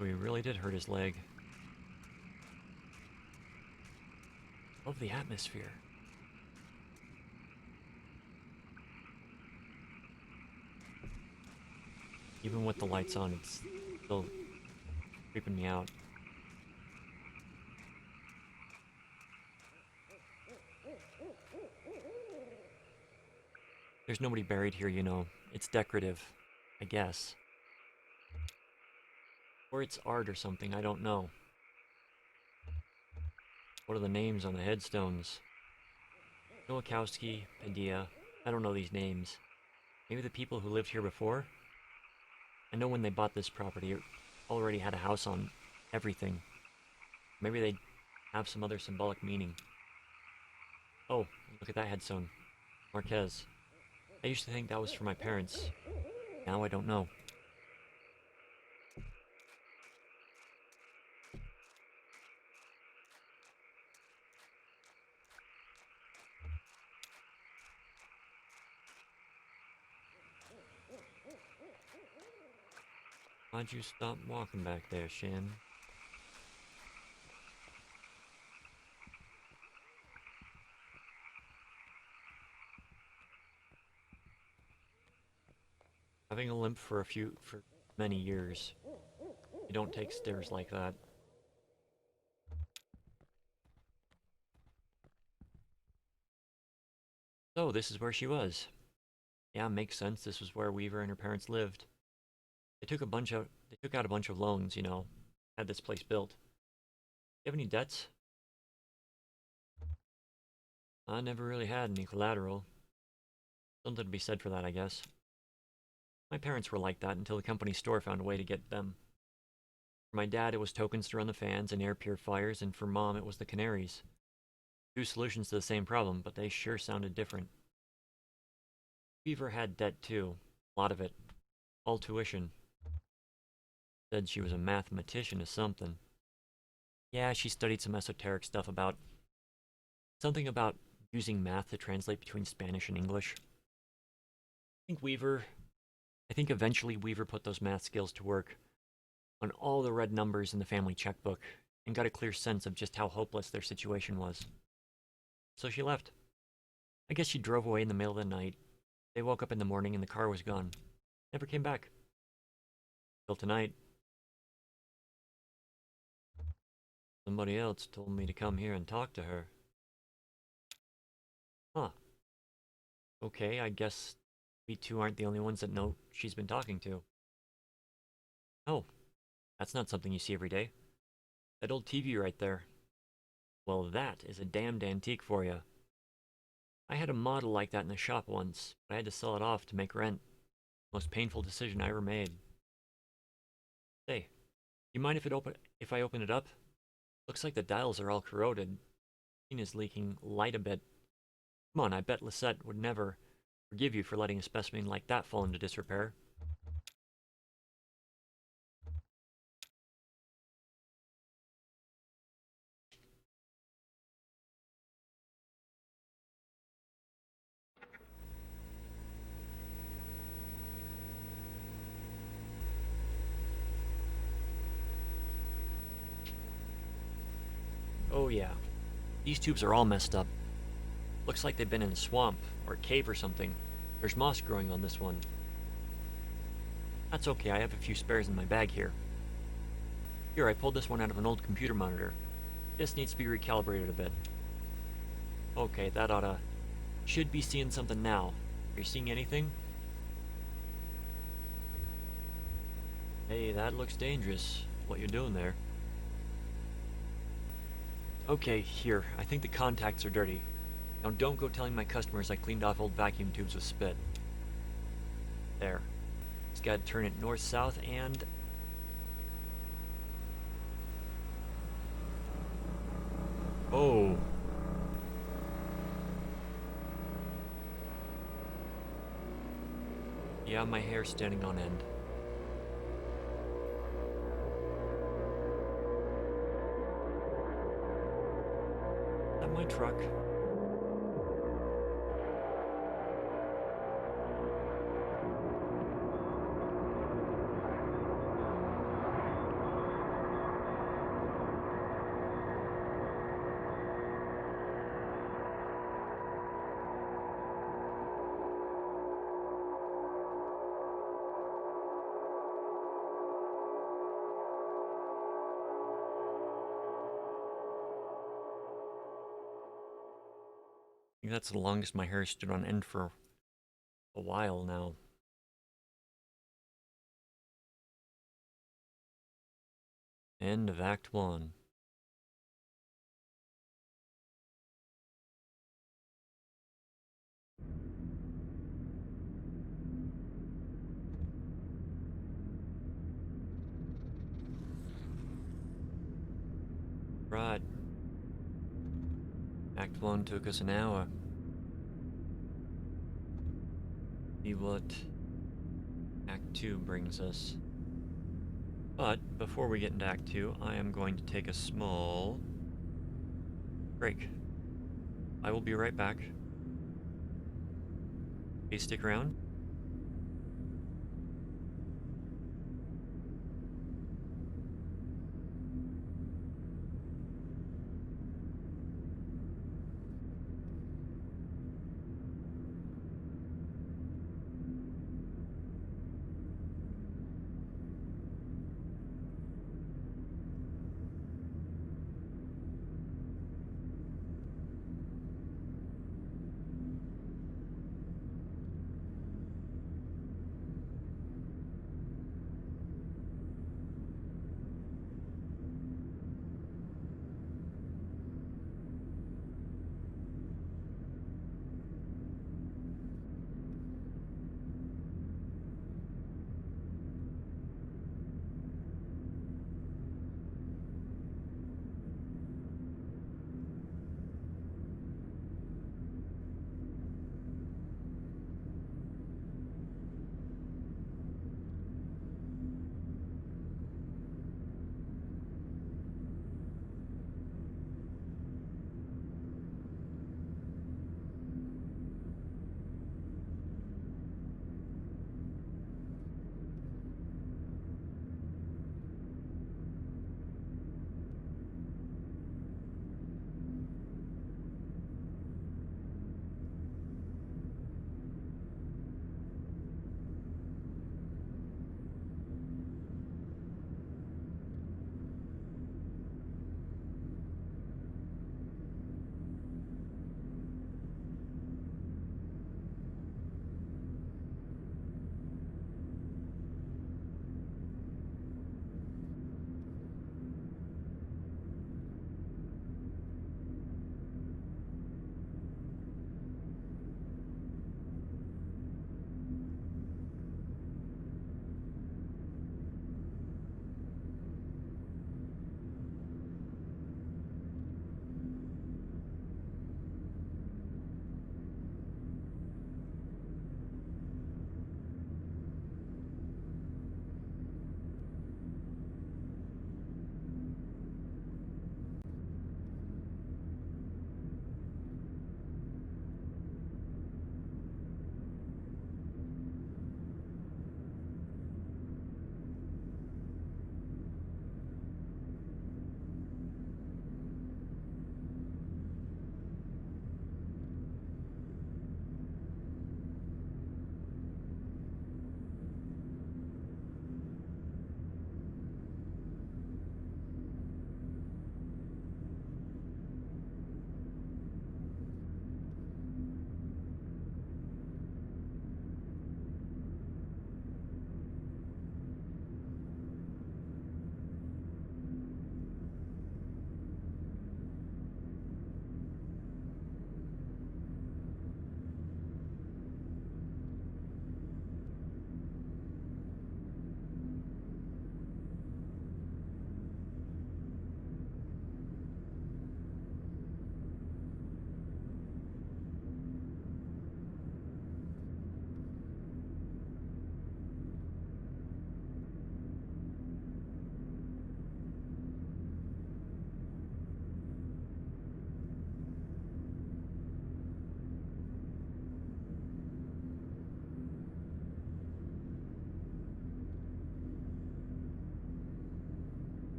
We really did hurt his leg. Love the atmosphere. Even with the lights on, it's still creeping me out. There's nobody buried here, you know. It's decorative, I guess. Or it's art or something, I don't know. What are the names on the headstones? Nowakowski, Padilla. I don't know these names. Maybe the people who lived here before? I know when they bought this property, it already had a house on everything. Maybe they have some other symbolic meaning. Oh, look at that headstone. Marquez. I used to think that was for my parents. Now I don't know. Why'd you stop walking back there, Shan? Having a limp for many years. You don't take stairs like that. So, this is where she was. Yeah, makes sense. This was where Weaver and her parents lived. They took out a bunch of loans, you know, had this place built. You have any debts? I never really had any collateral. Something to be said for that, I guess. My parents were like that until the company store found a way to get them. For my dad, it was tokens to run the fans and air purifiers, and for Mom, it was the canaries. Two solutions to the same problem, but they sure sounded different. Weaver had debt too, a lot of it. all tuition. Said she was a mathematician or something. Yeah, she studied some esoteric stuff about something about using math to translate between Spanish and English. I think eventually Weaver put those math skills to work on all the red numbers in the family checkbook and got a clear sense of just how hopeless their situation was. So she left. I guess she drove away in the middle of the night. They woke up in the morning and the car was gone. Never came back. Till tonight. Somebody else told me to come here and talk to her. Huh. Okay, I guess we two aren't the only ones that know she's been talking to. Oh, that's not something you see every day. That old TV right there. Well, that is a damned antique for you. I had a model like that in the shop once, but I had to sell it off to make rent. Most painful decision I ever made. Say, you mind if I open it up? Looks like the dials are all corroded. Machine is leaking light a bit. Come on, I bet Lisette would never forgive you for letting a specimen like that fall into disrepair. Oh yeah, these tubes are all messed up. Looks like they've been in a swamp, or a cave or something. There's moss growing on this one. That's okay, I have a few spares in my bag here. Here, I pulled this one out of an old computer monitor. Just needs to be recalibrated a bit. Okay, that oughta... Should be seeing something now. Are you seeing anything? Hey, that looks dangerous, what you're doing there. Okay, here, I think the contacts are dirty. Now don't go telling my customers I cleaned off old vacuum tubes with spit. There. Just gotta turn it north-south and... Oh. Yeah, my hair's standing on end. Is that my truck? I think that's the longest my hair stood on end for a while now. End of Act 1. Right. Act 1 took us an hour. See what Act 2 brings us. But before we get into Act 2, I am going to take a small break. I will be right back. Please stick around.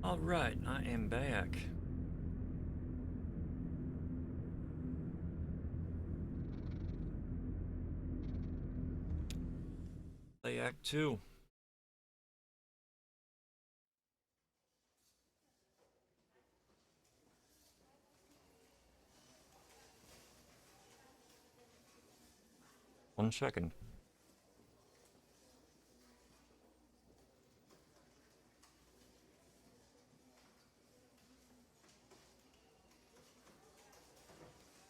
Alright, I am back. Play Act 2. One second.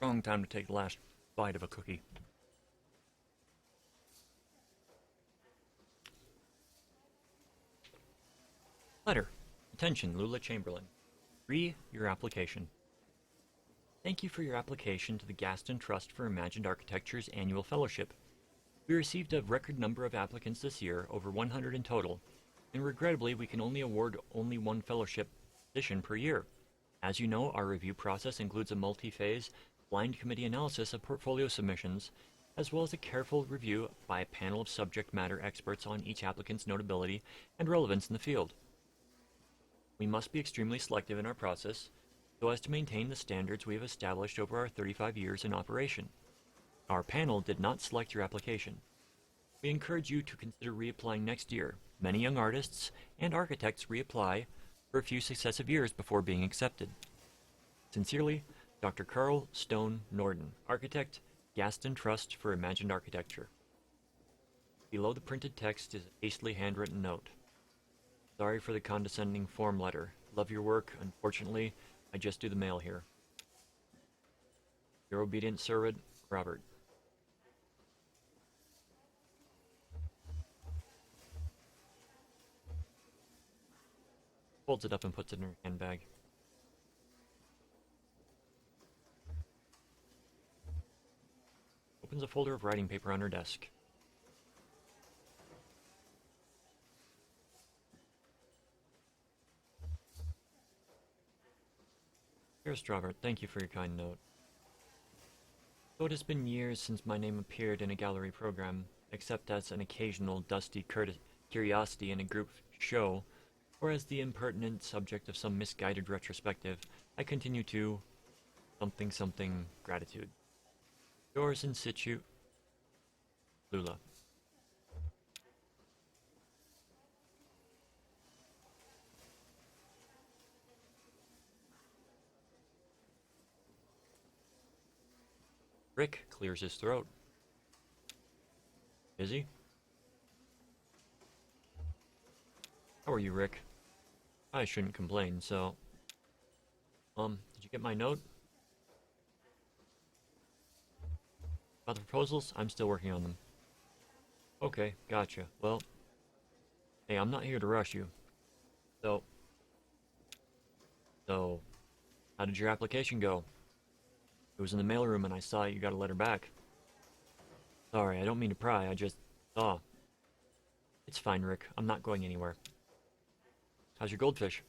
Wrong time to take the last bite of a cookie. Letter. Attention, Lula Chamberlain. Your application. Thank you for your application to the Gaston Trust for Imagined Architecture's annual fellowship. We received a record number of applicants this year, over 100 in total, and regrettably we can only award only one fellowship position per year. As you know, our review process includes a multi-phase, blind committee analysis of portfolio submissions, as well as a careful review by a panel of subject matter experts on each applicant's notability and relevance in the field. We must be extremely selective in our process, so as to maintain the standards we have established over our 35 years in operation. Our panel did not select your application. We encourage you to consider reapplying next year. Many young artists and architects reapply for a few successive years before being accepted. Sincerely, Dr. Carl Stone Norden, Architect, Gaston Trust for Imagined Architecture. Below the printed text is a hastily handwritten note. Sorry for the condescending form letter. Love your work. Unfortunately, I just do the mail here. Your obedient servant, Robert. Folds it up and puts it in her handbag. Opens a folder of writing paper on her desk. Dearest Robert, thank you for your kind note. Though it has been years since my name appeared in a gallery program, except as an occasional dusty curiosity in a group show, or as the impertinent subject of some misguided retrospective, I continue to something gratitude. Yours in situ, Lula. Rick clears his throat. Is he? How are you, Rick? I shouldn't complain, so... did you get my note? About the proposals? I'm still working on them. Okay, gotcha. Well, hey, I'm not here to rush you. So, how did your application go? It was in the mailroom and I saw you got a letter back. Sorry, I don't mean to pry, I just saw. It's fine, Rick. I'm not going anywhere. How's your goldfish?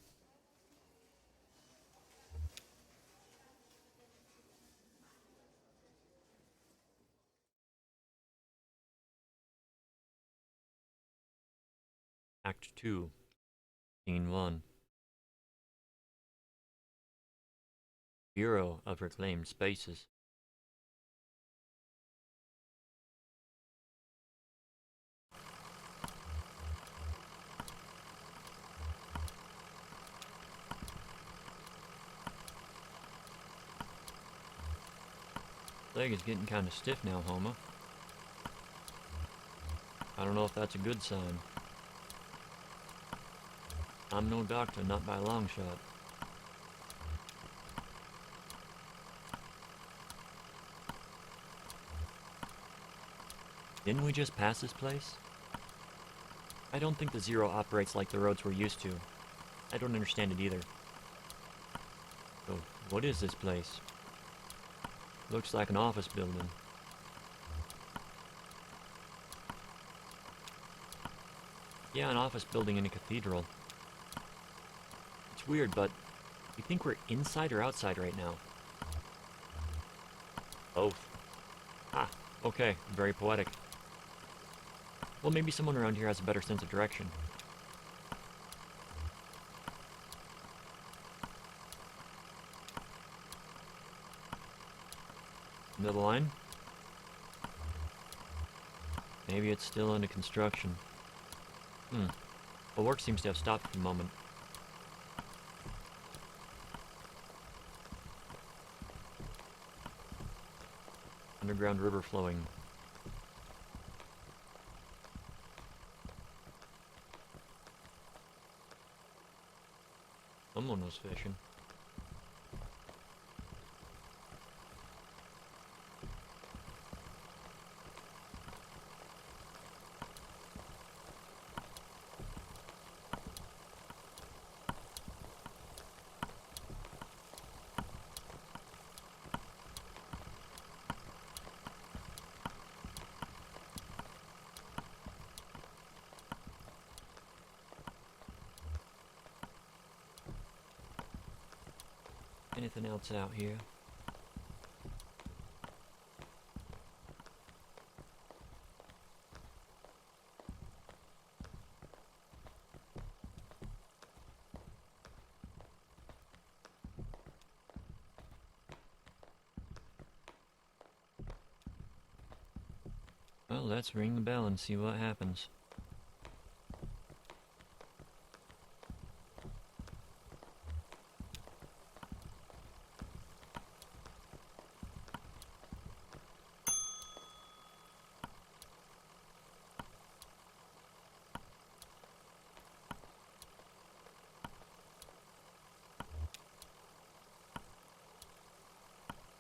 Act 2, Scene 1. Bureau of Reclaimed Spaces. Leg is getting kind of stiff now, Homa. I don't know if that's a good sign. I'm no doctor, not by a long shot. Didn't we just pass this place? I don't think the Zero operates like the roads we're used to. I don't understand it either. So, what is this place? Looks like an office building. Yeah, an office building in a cathedral. It's weird, but you think we're inside or outside right now? Both. Ah, okay, very poetic. Well, maybe someone around here has a better sense of direction. Into the line? Maybe it's still under construction. Well, work seems to have stopped for the moment. Underground river flowing. Someone was fishing. Anything else out here? Well, let's ring the bell and see what happens.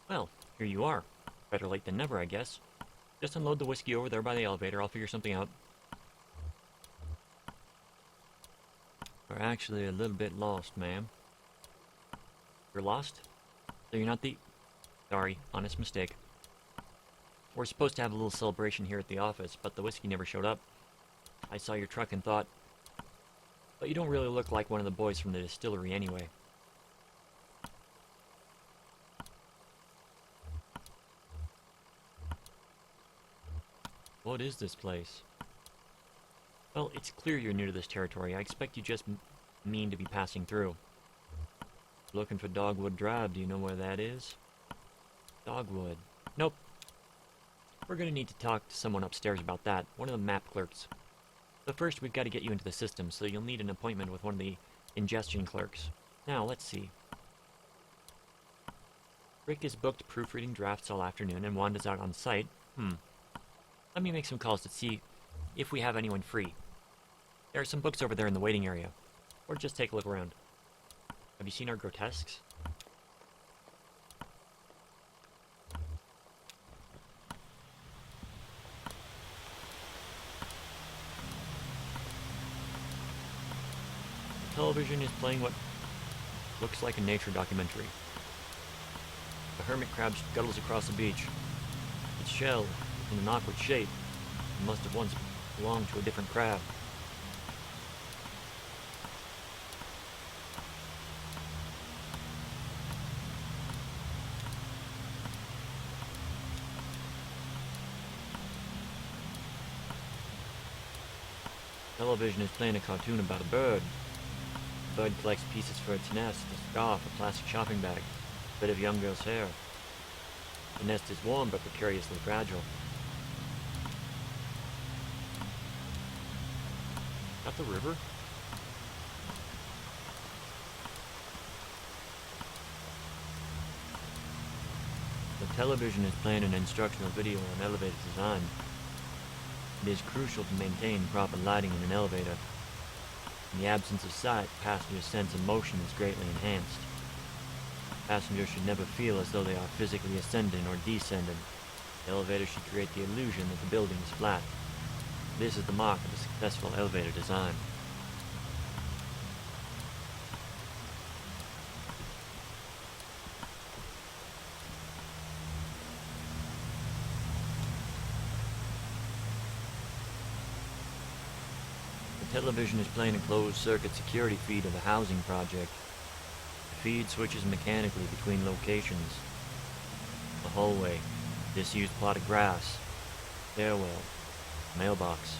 Well, here you are. Better late than never, I guess. Just unload the whiskey over there by the elevator. I'll figure something out. We're actually a little bit lost, ma'am. You're lost? So you're not the... Sorry, honest mistake. We're supposed to have a little celebration here at the office, but the whiskey never showed up. I saw your truck and thought... But you don't really look like one of the boys from the distillery anyway. What is this place? Well, it's clear you're new to this territory. I expect you just mean to be passing through. Looking for Dogwood Drive. Do you know where that is? Dogwood. Nope. We're gonna need to talk to someone upstairs about that. One of the map clerks. But first, we've got to get you into the system, so you'll need an appointment with one of the ingestion clerks. Now, let's see. Rick is booked proofreading drafts all afternoon, and Wanda's out on site. Let me make some calls to see if we have anyone free. There are some books over there in the waiting area. Or just take a look around. Have you seen our grotesques? The television is playing what looks like a nature documentary. A hermit crab scuttles across the beach. Its shell, in an awkward shape, it must have once belonged to a different crab. Television is playing a cartoon about a bird. The bird collects pieces for its nest, a scarf, a plastic shopping bag, a bit of young girl's hair. The nest is warm but precariously fragile. At the river? The television is playing an instructional video on elevator design. It is crucial to maintain proper lighting in an elevator. In the absence of sight, passengers' sense of motion is greatly enhanced. Passengers should never feel as though they are physically ascending or descending. The elevator should create the illusion that the building is flat. This is the mark of a successful elevator design. The television is playing a closed-circuit security feed of the housing project. The feed switches mechanically between locations. The hallway, disused plot of grass, stairwell, mailbox.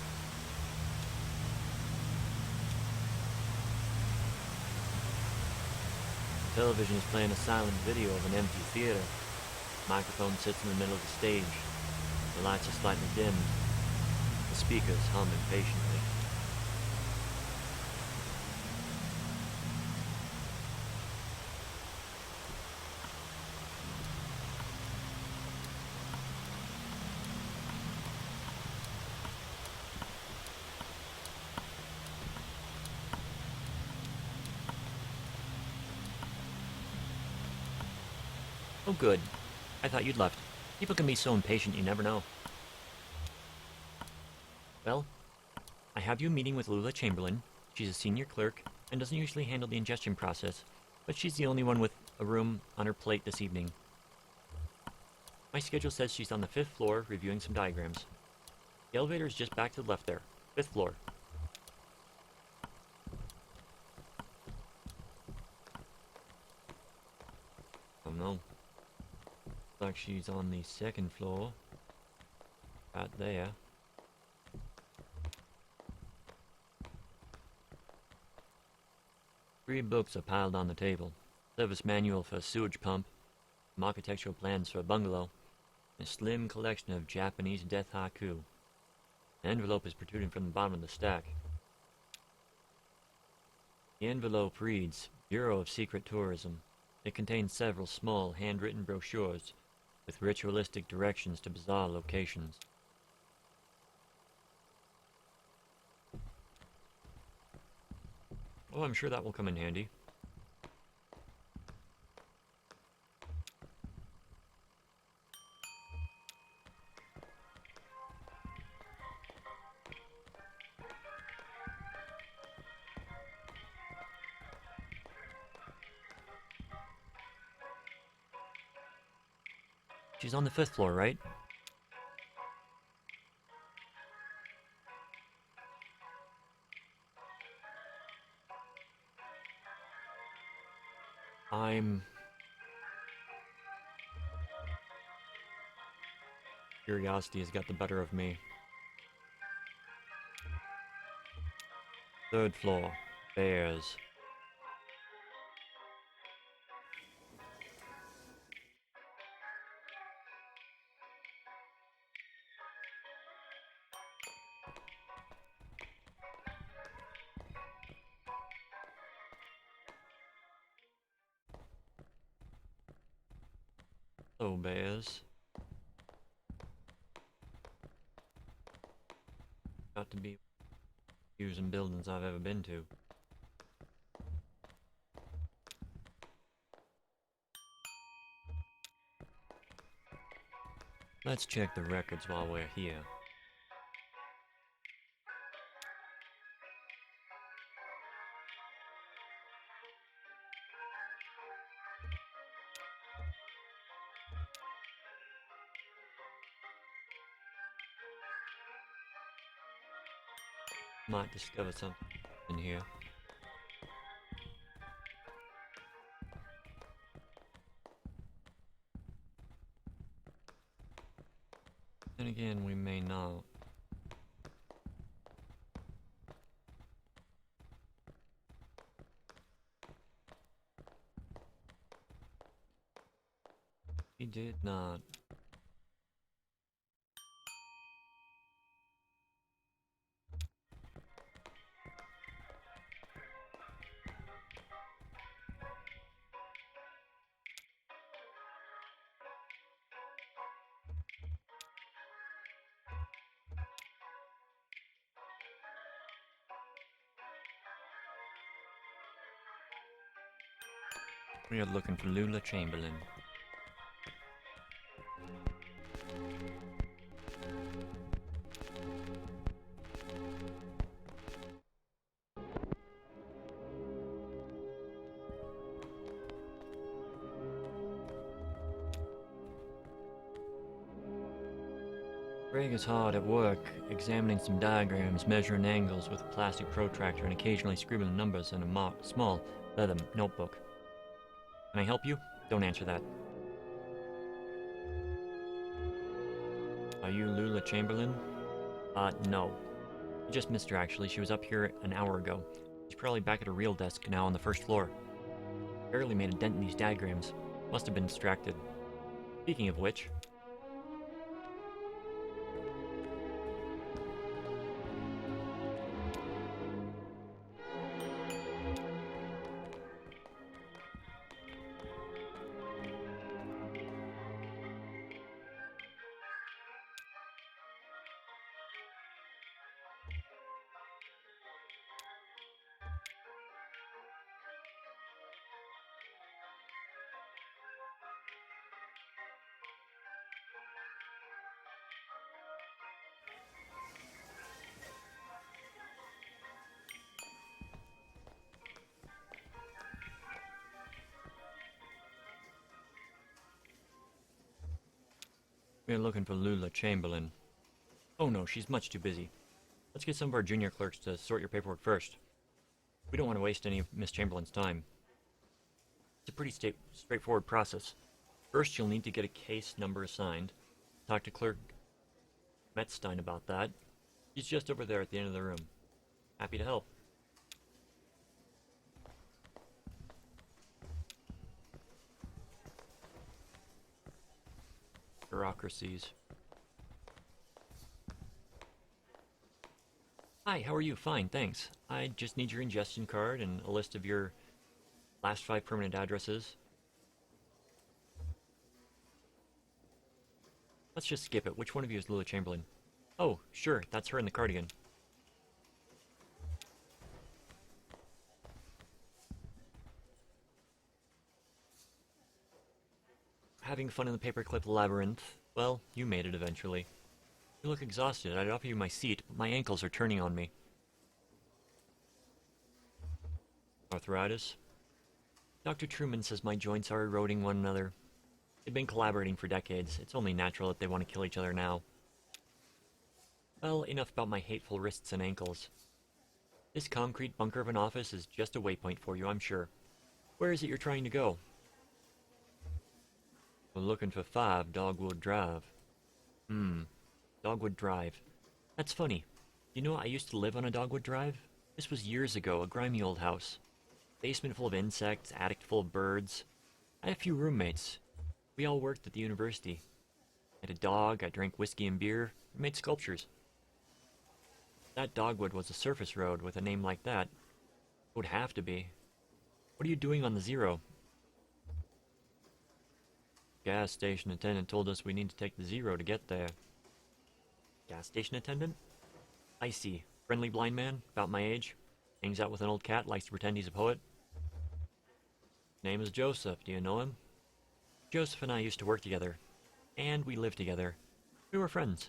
The television is playing a silent video of an empty theater. Microphone sits in the middle of the stage. The lights are slightly dim. The speakers hum impatiently. Oh good. I thought you'd left. People can be so impatient you never know. Well, I have you meeting with Lula Chamberlain. She's a senior clerk and doesn't usually handle the ingestion process, but she's the only one with a room on her plate this evening. My schedule says she's on the 5th floor reviewing some diagrams. The elevator is just back to the left there. 5th floor. Oh no. Looks like she's on the 2nd floor. Right there. Three books are piled on the table. Service manual for a sewage pump, some architectural plans for a bungalow, and a slim collection of Japanese death haiku. An envelope is protruding from the bottom of the stack. The envelope reads, Bureau of Secret Tourism. It contains several small, handwritten brochures with ritualistic directions to bizarre locations. Oh, I'm sure that will come in handy. She's on the 5th floor, right? Curiosity has got the better of me. 3rd floor. Bears. Hello, bears. Got to be using buildings I've ever been to. Let's check the records while we're here. Might discover something in here. And again, we may not. He did not. We are looking for Lula Chamberlain. Greg is hard at work, examining some diagrams, measuring angles with a plastic protractor, and occasionally scribbling numbers in a small leather notebook. Can I help you? Don't answer that. Are you Lula Chamberlain? No. I just missed her, actually. She was up here an hour ago. She's probably back at her real desk now on the 1st floor. Barely made a dent in these diagrams. Must have been distracted. Speaking of which, we're looking for Lula Chamberlain. Oh no, she's much too busy. Let's get some of our junior clerks to sort your paperwork first. We don't want to waste any of Miss Chamberlain's time. It's a pretty straightforward process. First, you'll need to get a case number assigned. Talk to Clerk Metzstein about that. He's just over there at the end of the room. Happy to help. Bureaucracies. Hi, how are you? Fine, thanks. I just need your ingestion card and a list of your last 5 permanent addresses. Let's just skip it. Which one of you is Lula Chamberlain? Oh, sure, that's her in the cardigan. Having fun in the paperclip labyrinth? Well, you made it eventually. You look exhausted. I'd offer you my seat, but my ankles are turning on me. Arthritis? Dr. Truman says my joints are eroding one another. They've been collaborating for decades. It's only natural that they want to kill each other now. Well, enough about my hateful wrists and ankles. This concrete bunker of an office is just a waypoint for you, I'm sure. Where is it you're trying to go? We're looking for 5 Dogwood Drive. Dogwood Drive. That's funny. You know, I used to live on a Dogwood Drive. This was years ago, a grimy old house. Basement full of insects, attic full of birds. I had a few roommates. We all worked at the university. I had a dog, I drank whiskey and beer, and made sculptures. That Dogwood was a surface road with a name like that. It would have to be. What are you doing on the Zero? Gas station attendant told us we need to take the Zero to get there. Gas station attendant? I see. Friendly blind man, about my age. Hangs out with an old cat, likes to pretend he's a poet. Name is Joseph, do you know him? Joseph and I used to work together. And we lived together. We were friends.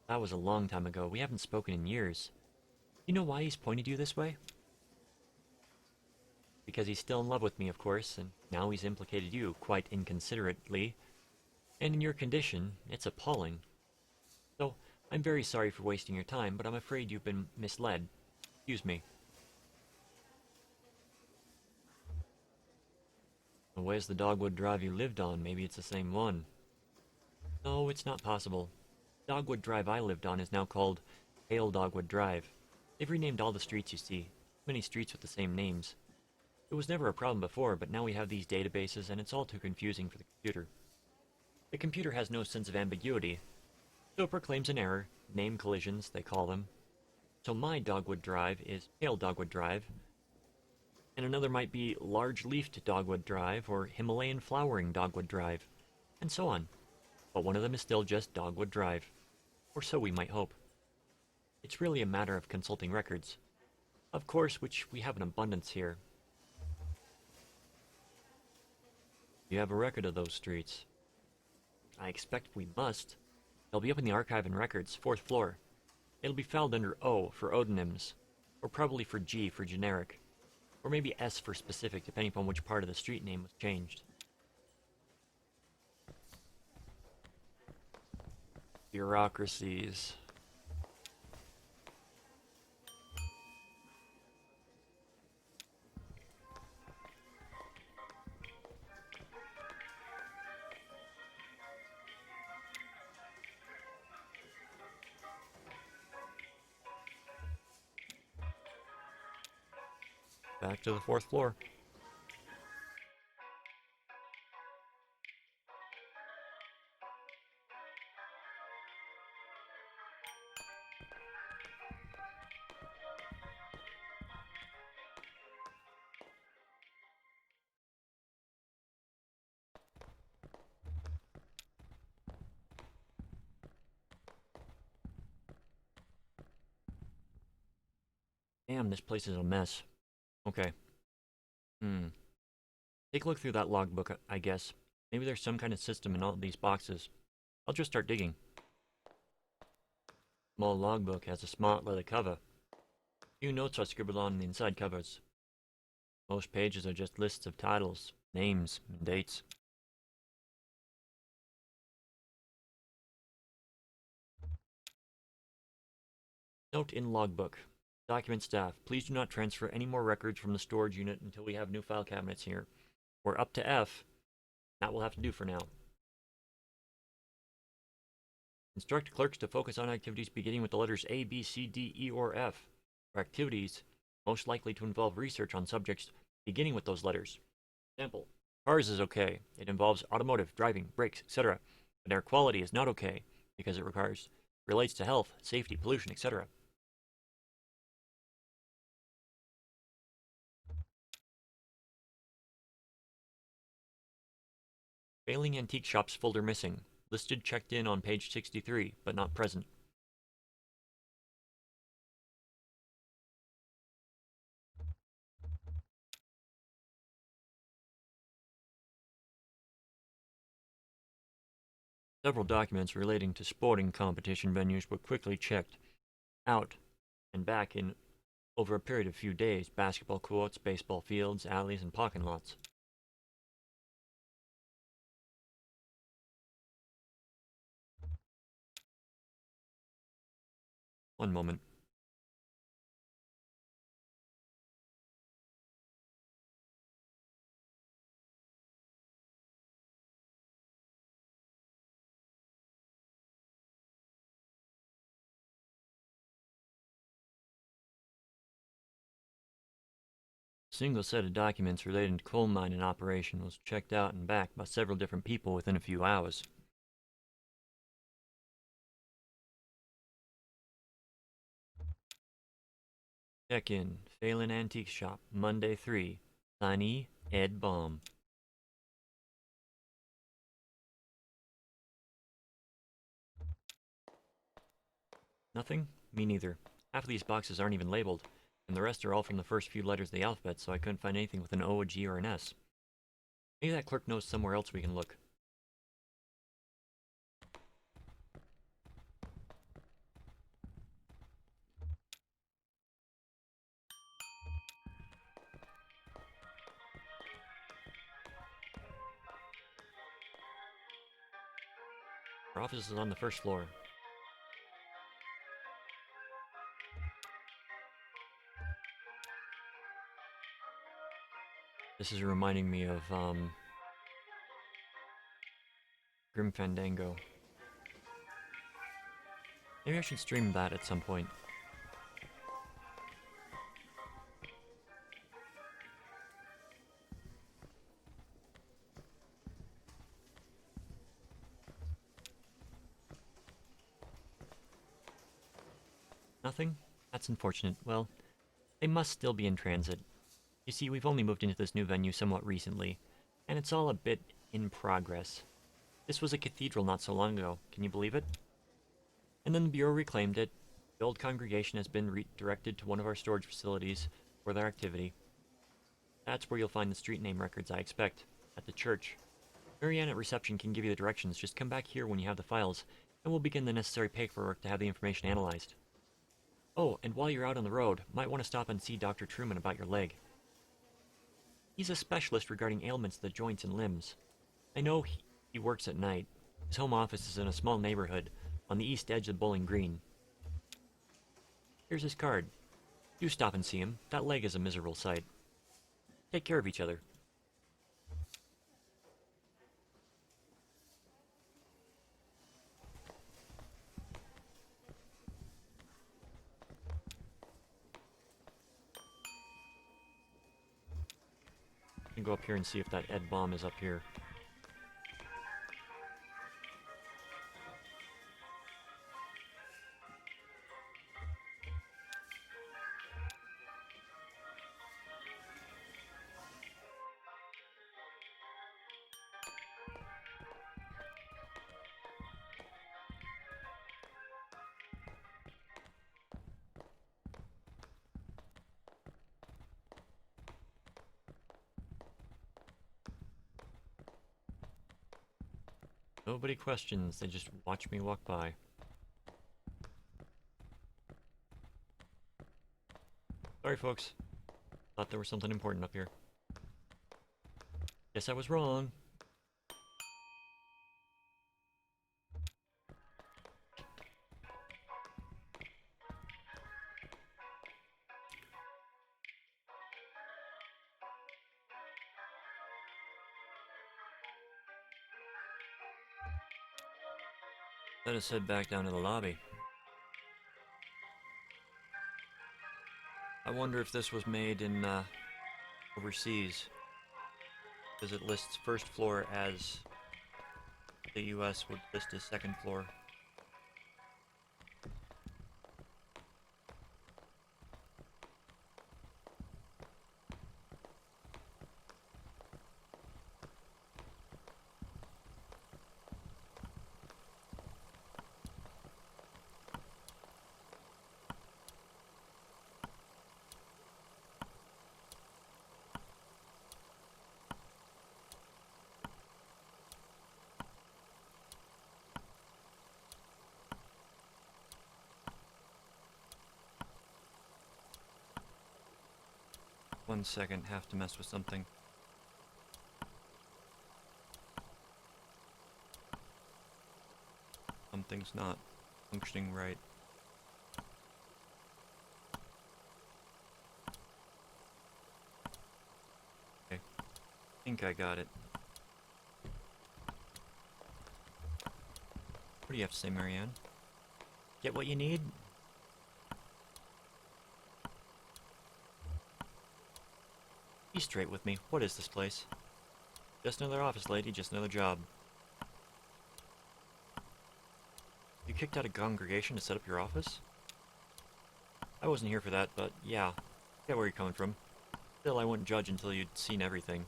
That was a long time ago. We haven't spoken in years. You know why he's pointed you this way? Because he's still in love with me, of course, and now he's implicated you quite inconsiderately. And in your condition, it's appalling. So, I'm very sorry for wasting your time, but I'm afraid you've been misled. Excuse me. Well, where's the Dogwood Drive you lived on? Maybe it's the same one. No, it's not possible. Dogwood Drive I lived on is now called Hale Dogwood Drive. They've renamed all the streets you see. Many streets with the same names. It was never a problem before, but now we have these databases and it's all too confusing for the computer. The computer has no sense of ambiguity, so it proclaims an error, name collisions, they call them. So my Dogwood Drive is Hale Dogwood Drive, and another might be Large-Leafed Dogwood Drive or Himalayan Flowering Dogwood Drive, and so on. But one of them is still just Dogwood Drive, or so we might hope. It's really a matter of consulting records, of course, which we have in abundance here. You have a record of those streets. I expect we must. They'll be up in the archive and records, 4th floor. It'll be filed under O for odonyms, or probably for G for generic, or maybe S for specific, depending upon which part of the street name was changed. Bureaucracies. Back to the 4th floor. Damn, this place is a mess. Okay. Take a look through that logbook, I guess. Maybe there's some kind of system in all of these boxes. I'll just start digging. Small logbook has a smart leather cover. Few notes are scribbled on the inside covers. Most pages are just lists of titles, names, and dates. Note in logbook. Document staff, please do not transfer any more records from the storage unit until we have new file cabinets here. We're up to F. That will have to do for now. Instruct clerks to focus on activities beginning with the letters A, B, C, D, E, or F. For activities most likely to involve research on subjects beginning with those letters. Example, cars is okay. It involves automotive, driving, brakes, etc. But air quality is not okay because it relates to health, safety, pollution, etc. Failing antique shops folder missing. Listed checked in on page 63, but not present. Several documents relating to sporting competition venues were quickly checked out and back in over a period of few days. Basketball courts, baseball fields, alleys, and parking lots. One moment. A single set of documents relating to coal mining operation was checked out and back by several different people within a few hours. Check-in, Phelan Antique Shop, Monday 3. Signee, Ed Baum. Nothing? Me neither. Half of these boxes aren't even labeled, and the rest are all from the first few letters of the alphabet, so I couldn't find anything with an O, a G, or an S. Maybe that clerk knows somewhere else we can look. Our office is on the first floor. This is reminding me of, Grim Fandango. Maybe I should stream that at some point. Nothing? That's unfortunate. Well, they must still be in transit. You see, we've only moved into this new venue somewhat recently, and it's all a bit in progress. This was a cathedral not so long ago, can you believe it? And then the Bureau reclaimed it. The old congregation has been redirected to one of our storage facilities for their activity. That's where you'll find the street name records, I expect, at the church. Marianne at reception can give you the directions. Just come back here when you have the files, and we'll begin the necessary paperwork to have the information analyzed. Oh, and while you're out on the road, might want to stop and see Dr. Truman about your leg. He's a specialist regarding ailments of the joints and limbs. I know he works at night. His home office is in a small neighborhood on the east edge of Bowling Green. Here's his card. Do stop and see him. That leg is a miserable sight. Take care of each other. I can go up here and see if that Ed Baum is up here. Nobody questions, they just watch me walk by. Sorry, folks. Thought there was something important up here. Guess I was wrong. Let us head back down to the lobby. I wonder if this was made in, overseas. Because it lists first floor as the US would list as second floor. One second, have to mess with something. Something's not functioning right. Okay, I think I got it. What do you have to say, Marianne? Get what you need? Be straight with me. What is this place? Just another office, lady. Just another job. You kicked out a congregation to set up your office? I wasn't here for that, but yeah. I get where you're coming from. Still, I wouldn't judge until you'd seen everything.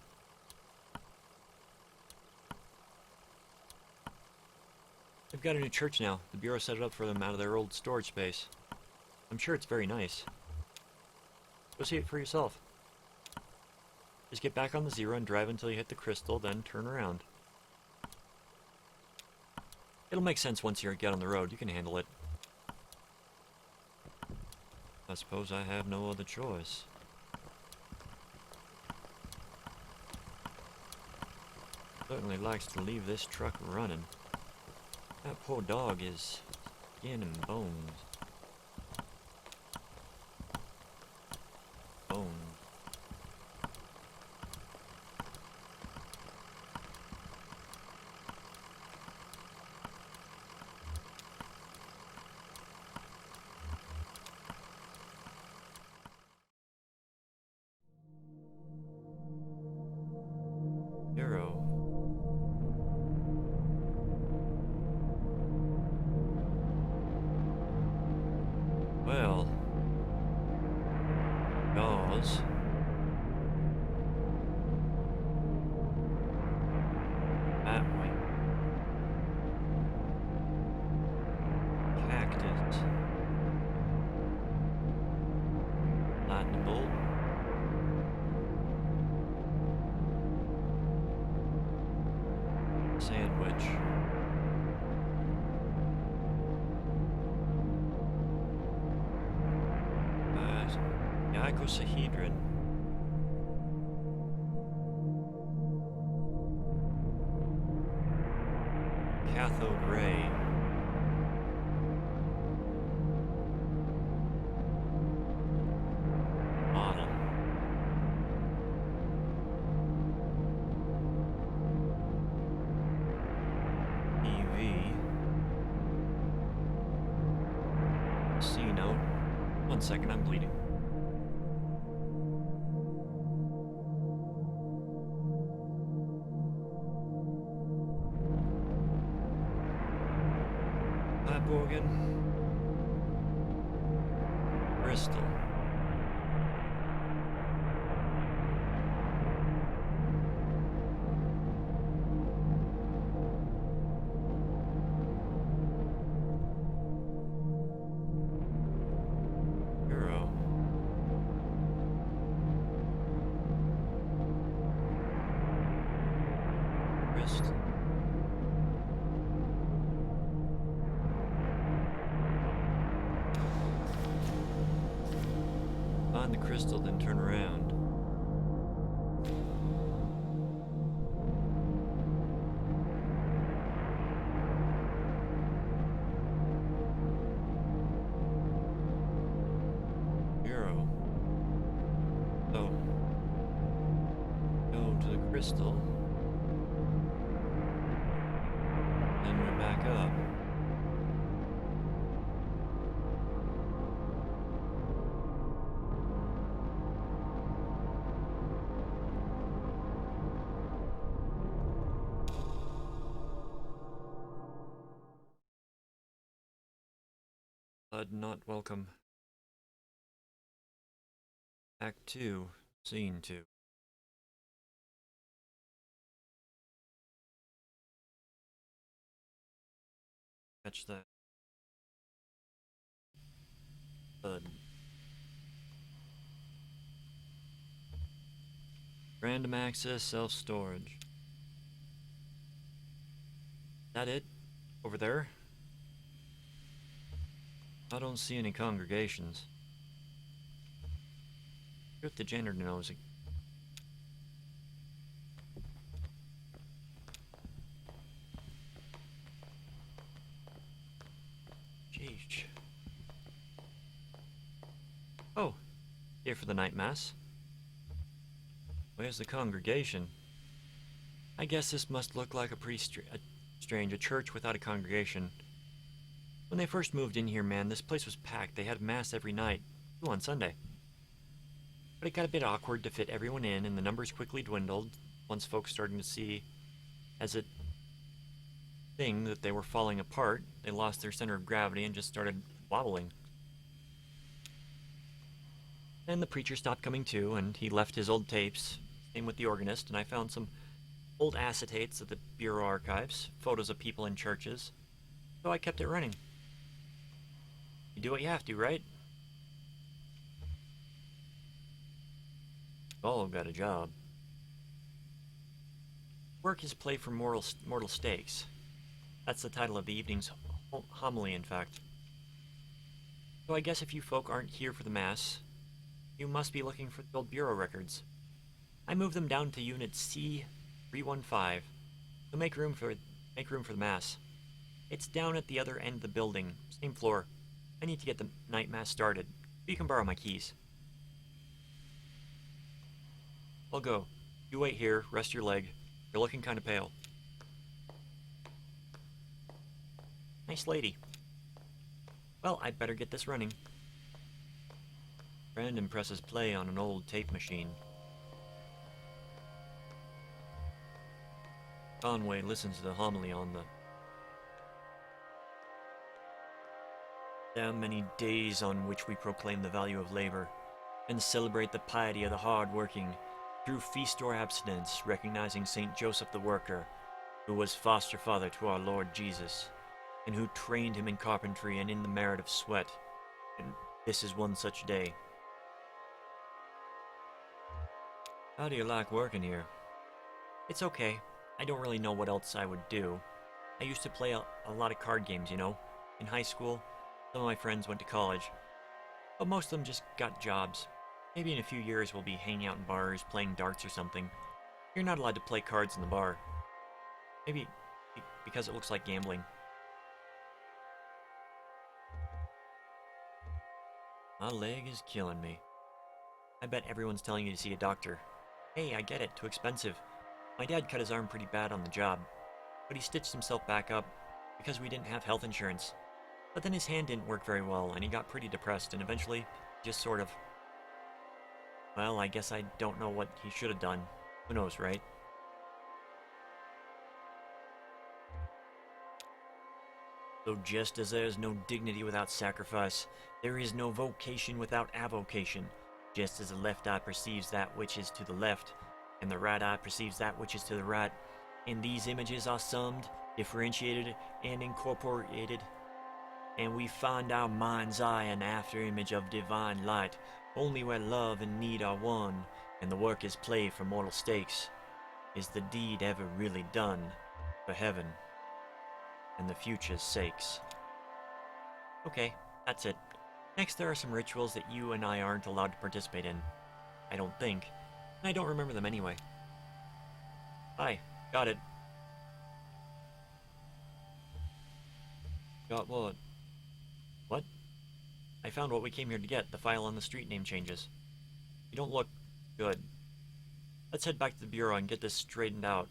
They've got a new church now. The Bureau set it up for them out of their old storage space. I'm sure it's very nice. Go see it for yourself. Just get back on the Zero and drive until you hit the crystal, then turn around. It'll make sense once you get on the road. You can handle it. I suppose I have no other choice. Certainly likes to leave this truck running. That poor dog is skin and bones. Bones. Hero. Well, Jaws. That way. Cactus. Lightning bolt. Sandwich. Icosahedron. Cathode ray. Model. EV. C note. 1 second, I'm bleeding. Organ. Bristol. Euro. Bristol. find the crystal, then turn around. Bureau. So, go to the crystal. Then we're back up. Not welcome. Act 2, Scene 2. Catch that. Bud. Random access, self-storage. That it? Over there? I don't see any congregations. If the janitor knows it. Jeez. Oh, here for the night mass. Where's the congregation? I guess this must look like a pretty strange, a church without a congregation. When they first moved in here, man, this place was packed. They had mass every night, too on Sunday. But it got a bit awkward to fit everyone in, and the numbers quickly dwindled once folks started to see as a thing that they were falling apart. They lost their center of gravity and just started wobbling. Then the preacher stopped coming too, and he left his old tapes. Same with the organist, and I found some old acetates at the Bureau archives, photos of people in churches. So I kept it running. You do what you have to, right? All got a job. Work is play for mortal stakes. That's the title of the evening's homily, in fact. So I guess if you folk aren't here for the mass, you must be looking for the old Bureau records. I moved them down to Unit C-315, so make room for the mass. It's down at the other end of the building, same floor. I need to get the night mass started. You can borrow my keys. I'll go. You wait here, rest your leg. You're looking kind of pale. Nice lady. Well, I'd better get this running. Brandon presses play on an old tape machine. Conway listens to the homily on the damn many days on which we proclaim the value of labor and celebrate the piety of the hard-working through feast or abstinence, recognizing St. Joseph the Worker, who was foster father to our Lord Jesus, and who trained him in carpentry and in the merit of sweat. And this is one such day. How do you like working here? It's okay. I don't really know what else I would do. I used to play a lot of card games, you know. In high school, some of my friends went to college, but most of them just got jobs. Maybe in a few years we'll be hanging out in bars, playing darts or something. You're not allowed to play cards in the bar. Maybe because it looks like gambling. My leg is killing me. I bet everyone's telling you to see a doctor. Hey, I get it, too expensive. My dad cut his arm pretty bad on the job, but he stitched himself back up because we didn't have health insurance. But then his hand didn't work very well, and he got pretty depressed, and eventually just sort of... Well, I guess I don't know what he should have done. Who knows, right? So just as there is no dignity without sacrifice, there is no vocation without avocation. Just as the left eye perceives that which is to the left, and the right eye perceives that which is to the right, and these images are summed, differentiated, and incorporated, and we find our mind's eye an after-image of divine light, only where love and need are one, and the work is play for mortal stakes. Is the deed ever really done for heaven and the future's sakes? Okay, that's it. Next, there are some rituals that you and I aren't allowed to participate in. I don't think. And I don't remember them anyway. Hi, got it. Got what? What? I found what we came here to get, the file on the street name changes. You don't look good. Let's head back to the bureau and get this straightened out.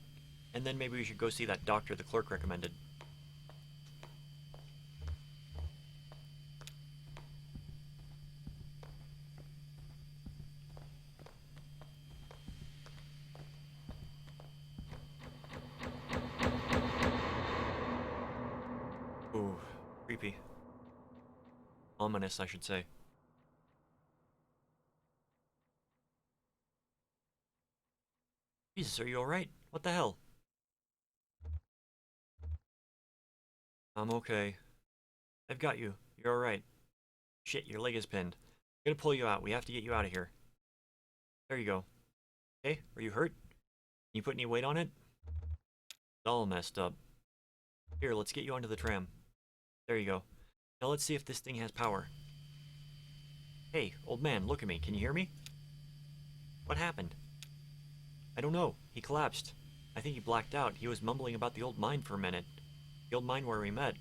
And then maybe we should go see that doctor the clerk recommended. Ooh, creepy. Ominous, I should say. Jesus, are you alright? What the hell? I'm okay. I've got you. You're alright. Shit, your leg is pinned. I'm gonna pull you out. We have to get you out of here. There you go. Okay, are you hurt? Can you put any weight on it? It's all messed up. Here, let's get you onto the tram. There you go. Now let's see if this thing has power. Hey, old man, look at me. Can you hear me? What happened? I don't know. He collapsed. I think he blacked out. He was mumbling about the old mine for a minute. The old mine where we met.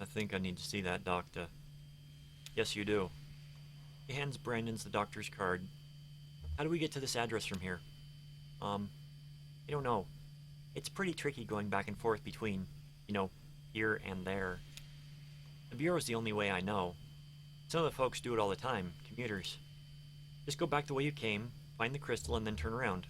I think I need to see that doctor. Yes, you do. He hands Brandon's the doctor's card. How do we get to this address from here? I don't know. It's pretty tricky going back and forth between, here and there. The bureau's the only way I know. Some of the folks do it all the time, commuters. Just go back the way you came, find the crystal, and then turn around.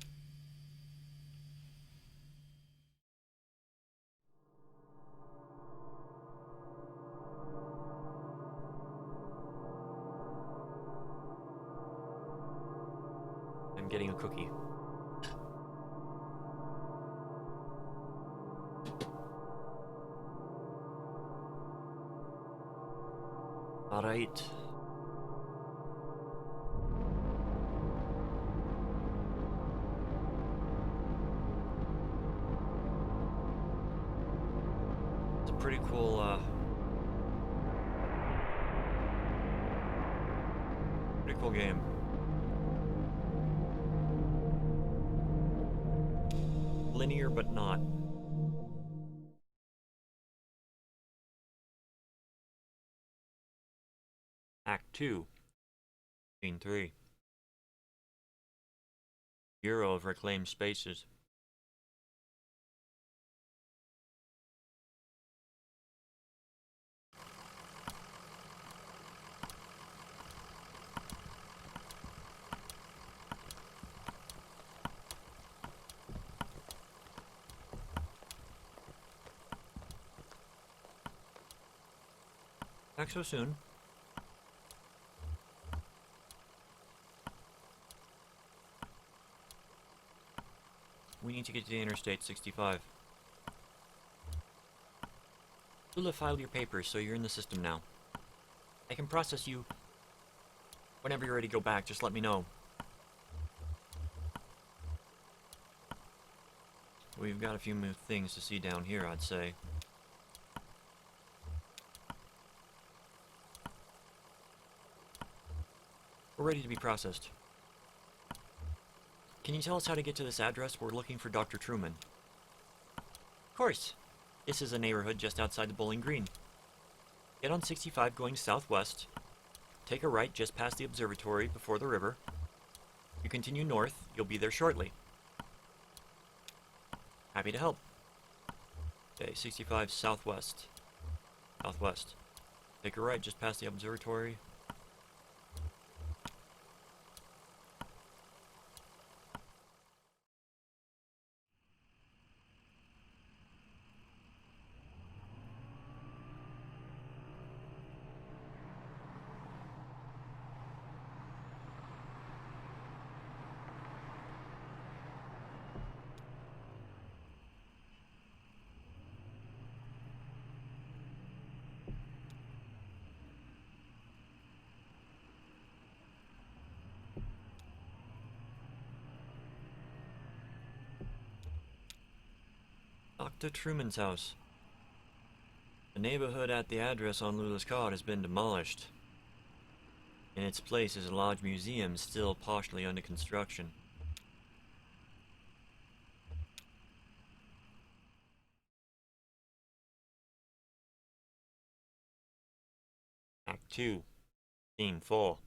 I'm getting a cookie. Alright. It's a pretty cool game. Linear, but not. Act 2. Scene 3. Bureau of Reclaimed Spaces. Back so soon. We need to get to the Interstate 65. Lula filed your papers, so you're in the system now. I can process you whenever you're ready to go back. Just let me know. We've got a few more things to see down here, I'd say. We're ready to be processed. Can you tell us how to get to this address? We're looking for Dr. Truman. Of course. This is a neighborhood just outside the Bowling Green. Get on 65 going southwest. Take a right just past the observatory before the river. You continue north, you'll be there shortly. Happy to help. Okay, 65 southwest. Southwest. Take a right just past the observatory. Dr. Truman's house. The neighborhood at the address on Lula's card has been demolished. In its place is a large museum still partially under construction. Act 2, Scene 4.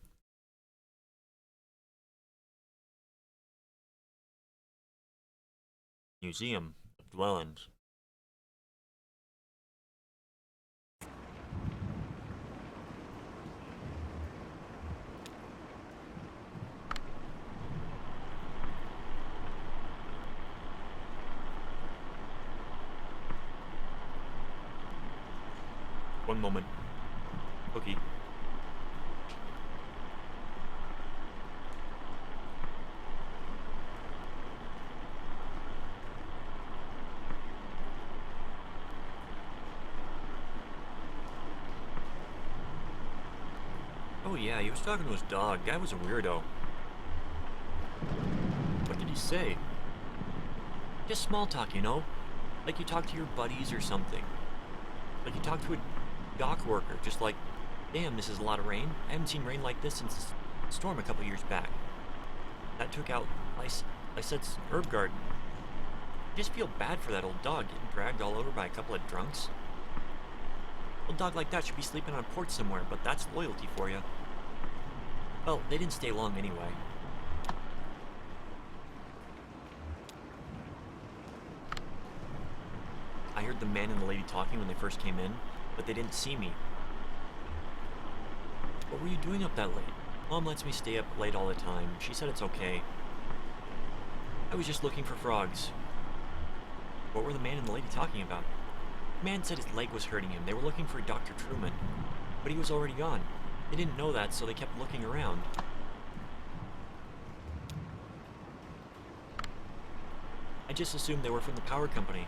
Museum of Dwellings. One moment. Cookie. Oh yeah, he was talking to his dog. Guy was a weirdo. What did he say? Just small talk, you know? Like you talk to your buddies or something. Like you talk to a dock worker, just like, damn, this is a lot of rain. I haven't seen rain like this since the storm a couple years back. That took out Lysette's herb garden. I just feel bad for that old dog getting dragged all over by a couple of drunks. A dog like that should be sleeping on a porch somewhere, but that's loyalty for you. Well, they didn't stay long anyway. I heard the man and the lady talking when they first came in, but they didn't see me. What were you doing up that late? Mom lets me stay up late all the time. She said it's okay. I was just looking for frogs. What were the man and the lady talking about? The man said his leg was hurting him. They were looking for Dr. Truman, but he was already gone. They didn't know that, so they kept looking around. I just assumed they were from the power company.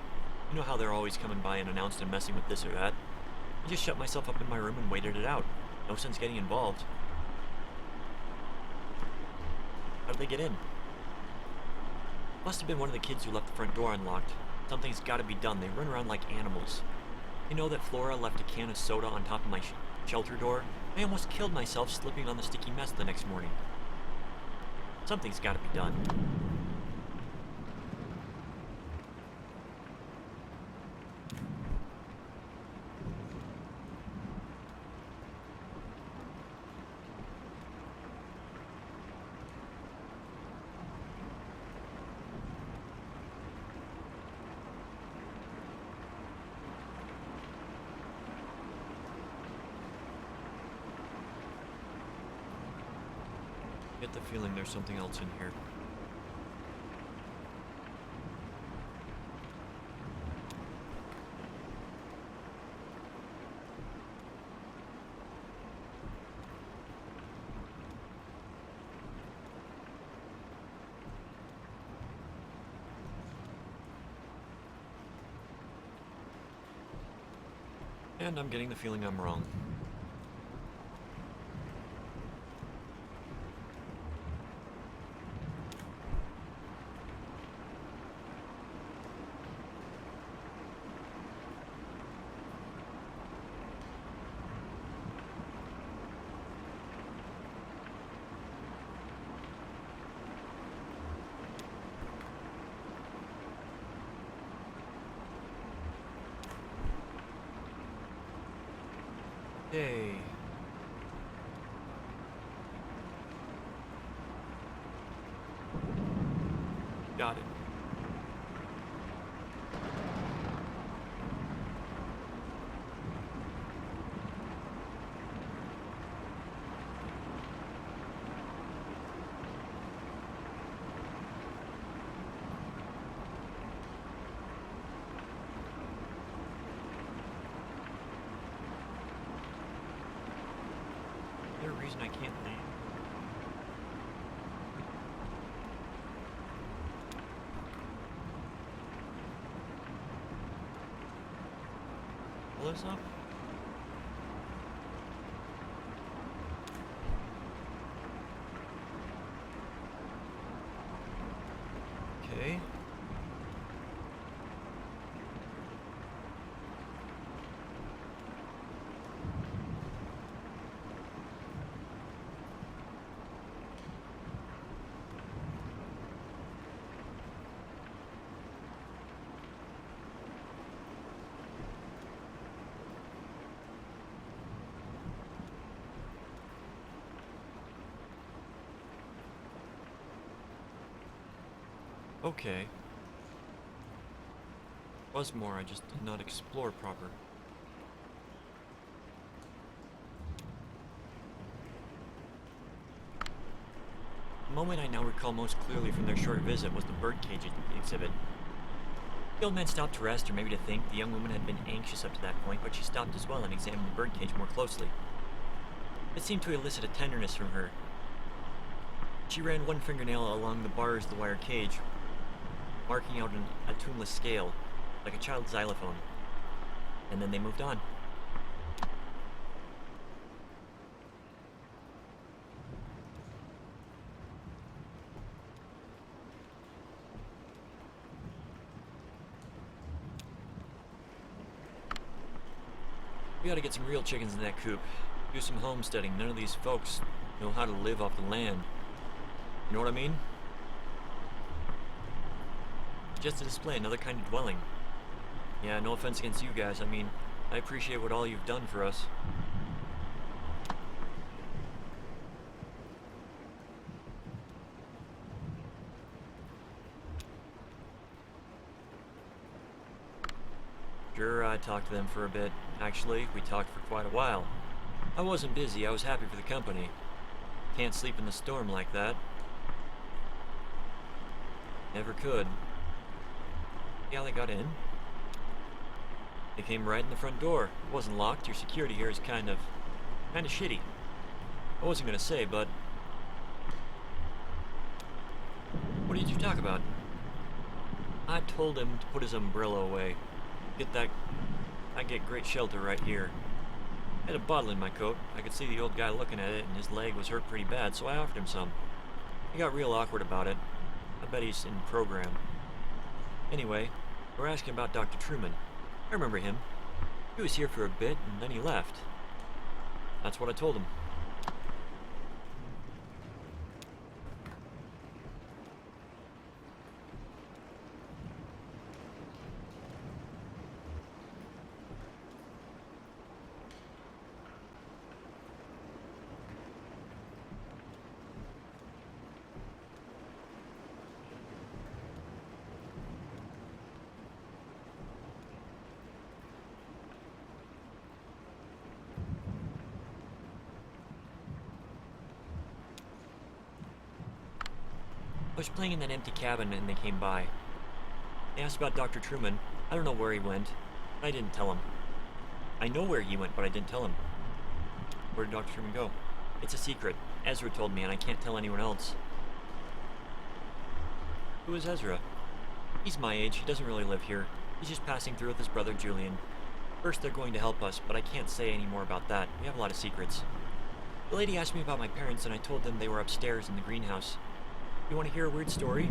You know how they're always coming by and announced and messing with this or that. I just shut myself up in my room and waited it out. No sense getting involved. How'd they get in? Must have been one of the kids who left the front door unlocked. Something's gotta be done. They run around like animals. You know that Flora left a can of soda on top of my shelter door? I almost killed myself slipping on the sticky mess the next morning. Something's gotta be done. I get the feeling there's something else in here. And I'm getting the feeling I'm wrong. Yay. Got it. Is there a reason I can't leave? Pull this up? Okay. Okay. Was more, I just did not explore proper. The moment I now recall most clearly from their short visit was the birdcage exhibit. The old man stopped to rest, or maybe to think. The young woman had been anxious up to that point, but she stopped as well and examined the birdcage more closely. It seemed to elicit a tenderness from her. She ran one fingernail along the bars of the wire cage, marking out a tuneless scale, like a child's xylophone. And then they moved on. We gotta get some real chickens in that coop. Do some homesteading. None of these folks know how to live off the land. You know what I mean? Just to display another kind of dwelling. Yeah, no offense against you guys. I mean, I appreciate what all you've done for us. Sure, I talked to them for a bit. Actually, we talked for quite a while. I wasn't busy, I was happy for the company. Can't sleep in the storm like that. Never could. See how they got in? They came right in the front door. It wasn't locked. Your security here is kind of shitty. I wasn't gonna say, but... What did you talk about? I told him to put his umbrella away. I get great shelter right here. I had a bottle in my coat. I could see the old guy looking at it, and his leg was hurt pretty bad, so I offered him some. He got real awkward about it. I bet he's in program. Anyway, we're asking about Dr. Truman. I remember him. He was here for a bit, and then he left. That's what I told him. I was playing in that empty cabin and they came by. They asked about Dr. Truman. I don't know where he went. I didn't tell him. I know where he went, but I didn't tell him. Where did Dr. Truman go? It's a secret. Ezra told me and I can't tell anyone else. Who is Ezra? He's my age. He doesn't really live here. He's just passing through with his brother Julian. First they're going to help us, but I can't say any more about that. We have a lot of secrets. The lady asked me about my parents and I told them they were upstairs in the greenhouse. You want to hear a weird story?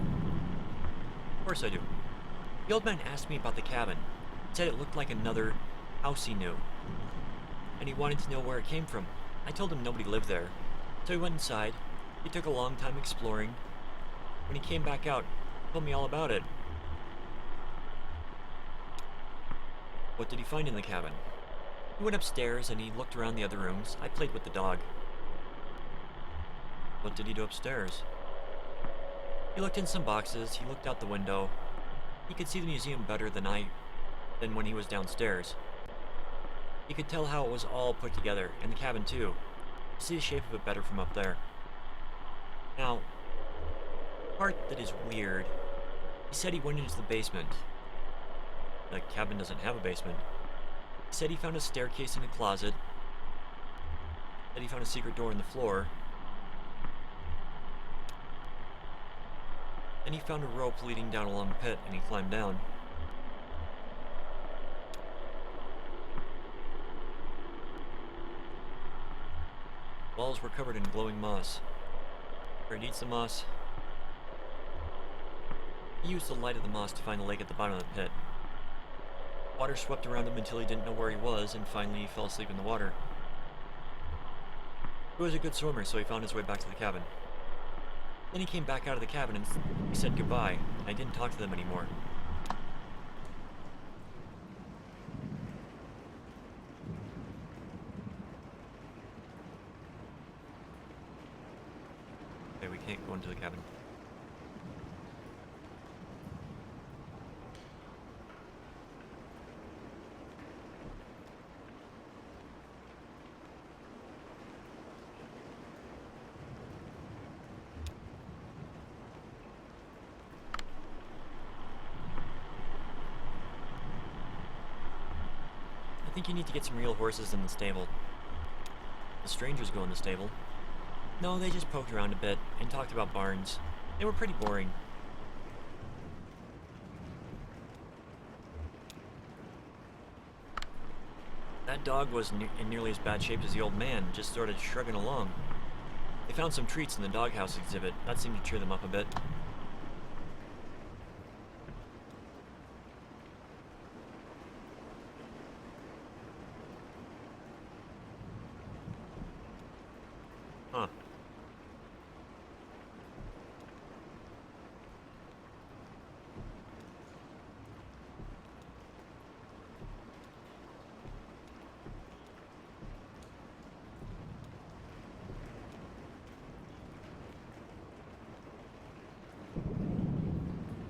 Of course I do. The old man asked me about the cabin. He said it looked like another house he knew. And he wanted to know where it came from. I told him nobody lived there. So he went inside. He took a long time exploring. When he came back out, he told me all about it. What did he find in the cabin? He went upstairs and he looked around the other rooms. I played with the dog. What did he do upstairs? He looked in some boxes, he looked out the window. He could see the museum better than when he was downstairs. He could tell how it was all put together, and the cabin too. You see the shape of it better from up there. Now, the part that is weird, he said he went into the basement. The cabin doesn't have a basement. He said he found a staircase in a closet. That he found a secret door in the floor. Then he found a rope leading down along the pit, and he climbed down. Walls were covered in glowing moss. Fred eats the moss. He used the light of the moss to find the lake at the bottom of the pit. Water swept around him until he didn't know where he was, and finally he fell asleep in the water. He was a good swimmer, so he found his way back to the cabin. Then he came back out of the cabin and he said goodbye. I didn't talk to them anymore. Okay, we can't go into the cabin. think you need to get some real horses in the stable. The strangers go in the stable. No, they just poked around a bit and talked about barns. They were pretty boring. That dog was in nearly as bad shape as the old man, just sort of shrugging along. They found some treats in the doghouse exhibit. That seemed to cheer them up a bit. Huh.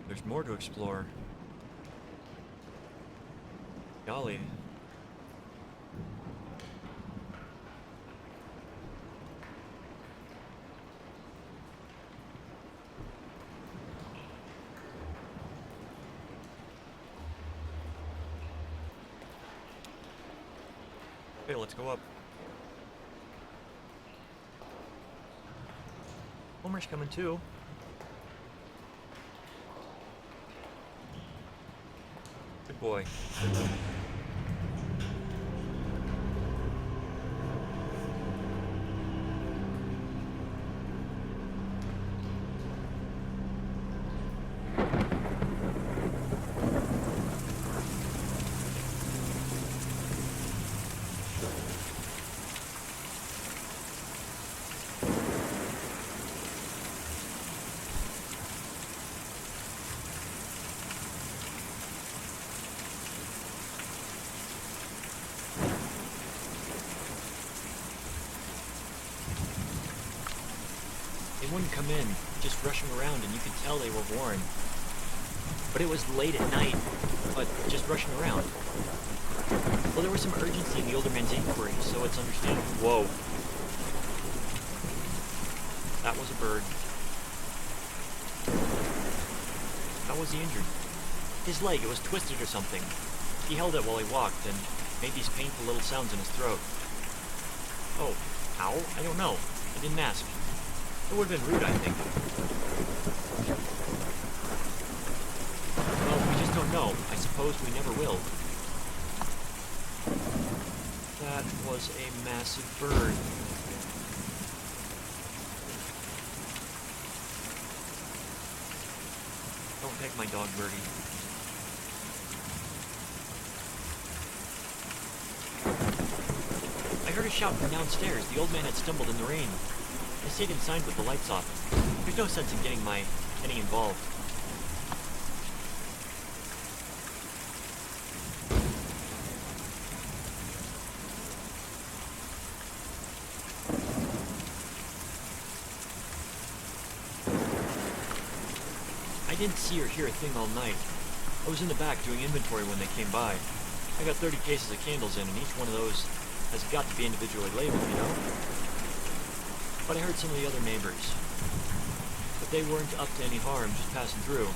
There's more to explore. Golly. Okay, let's go up. Homer's coming too. Good boy. They wouldn't come in, just rushing around, and you could tell they were worn. But it was late at night, but just rushing around. Well, there was some urgency in the older man's inquiry, so it's understandable. Whoa. That was a bird. How was he injured? His leg, it was twisted or something. He held it while he walked, and made these painful little sounds in his throat. Oh, ow? I don't know. I didn't ask. It would have been rude, I think. Well, we just don't know. I suppose we never will. That was a massive bird. Don't take my dog, Birdie. I heard a shout from downstairs. The old man had stumbled in the rain. I stayed inside with the lights off. There's no sense in getting involved. I didn't see or hear a thing all night. I was in the back doing inventory when they came by. I got 30 cases of candles in, and each one of those has got to be individually labeled, you know? But I heard some of the other neighbors. But they weren't up to any harm, just passing through.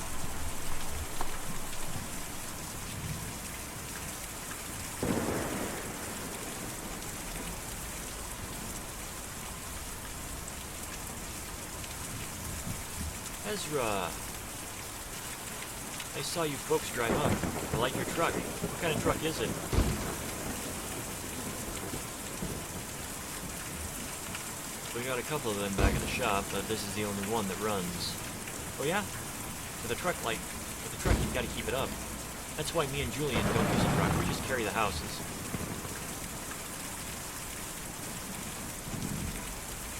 Ezra! I saw you folks drive up. I like your truck. What kind of truck is it? We got a couple of them back in the shop, but this is the only one that runs. Oh yeah? With a truck, you've got to keep it up. That's why me and Julian don't use a truck, we just carry the houses.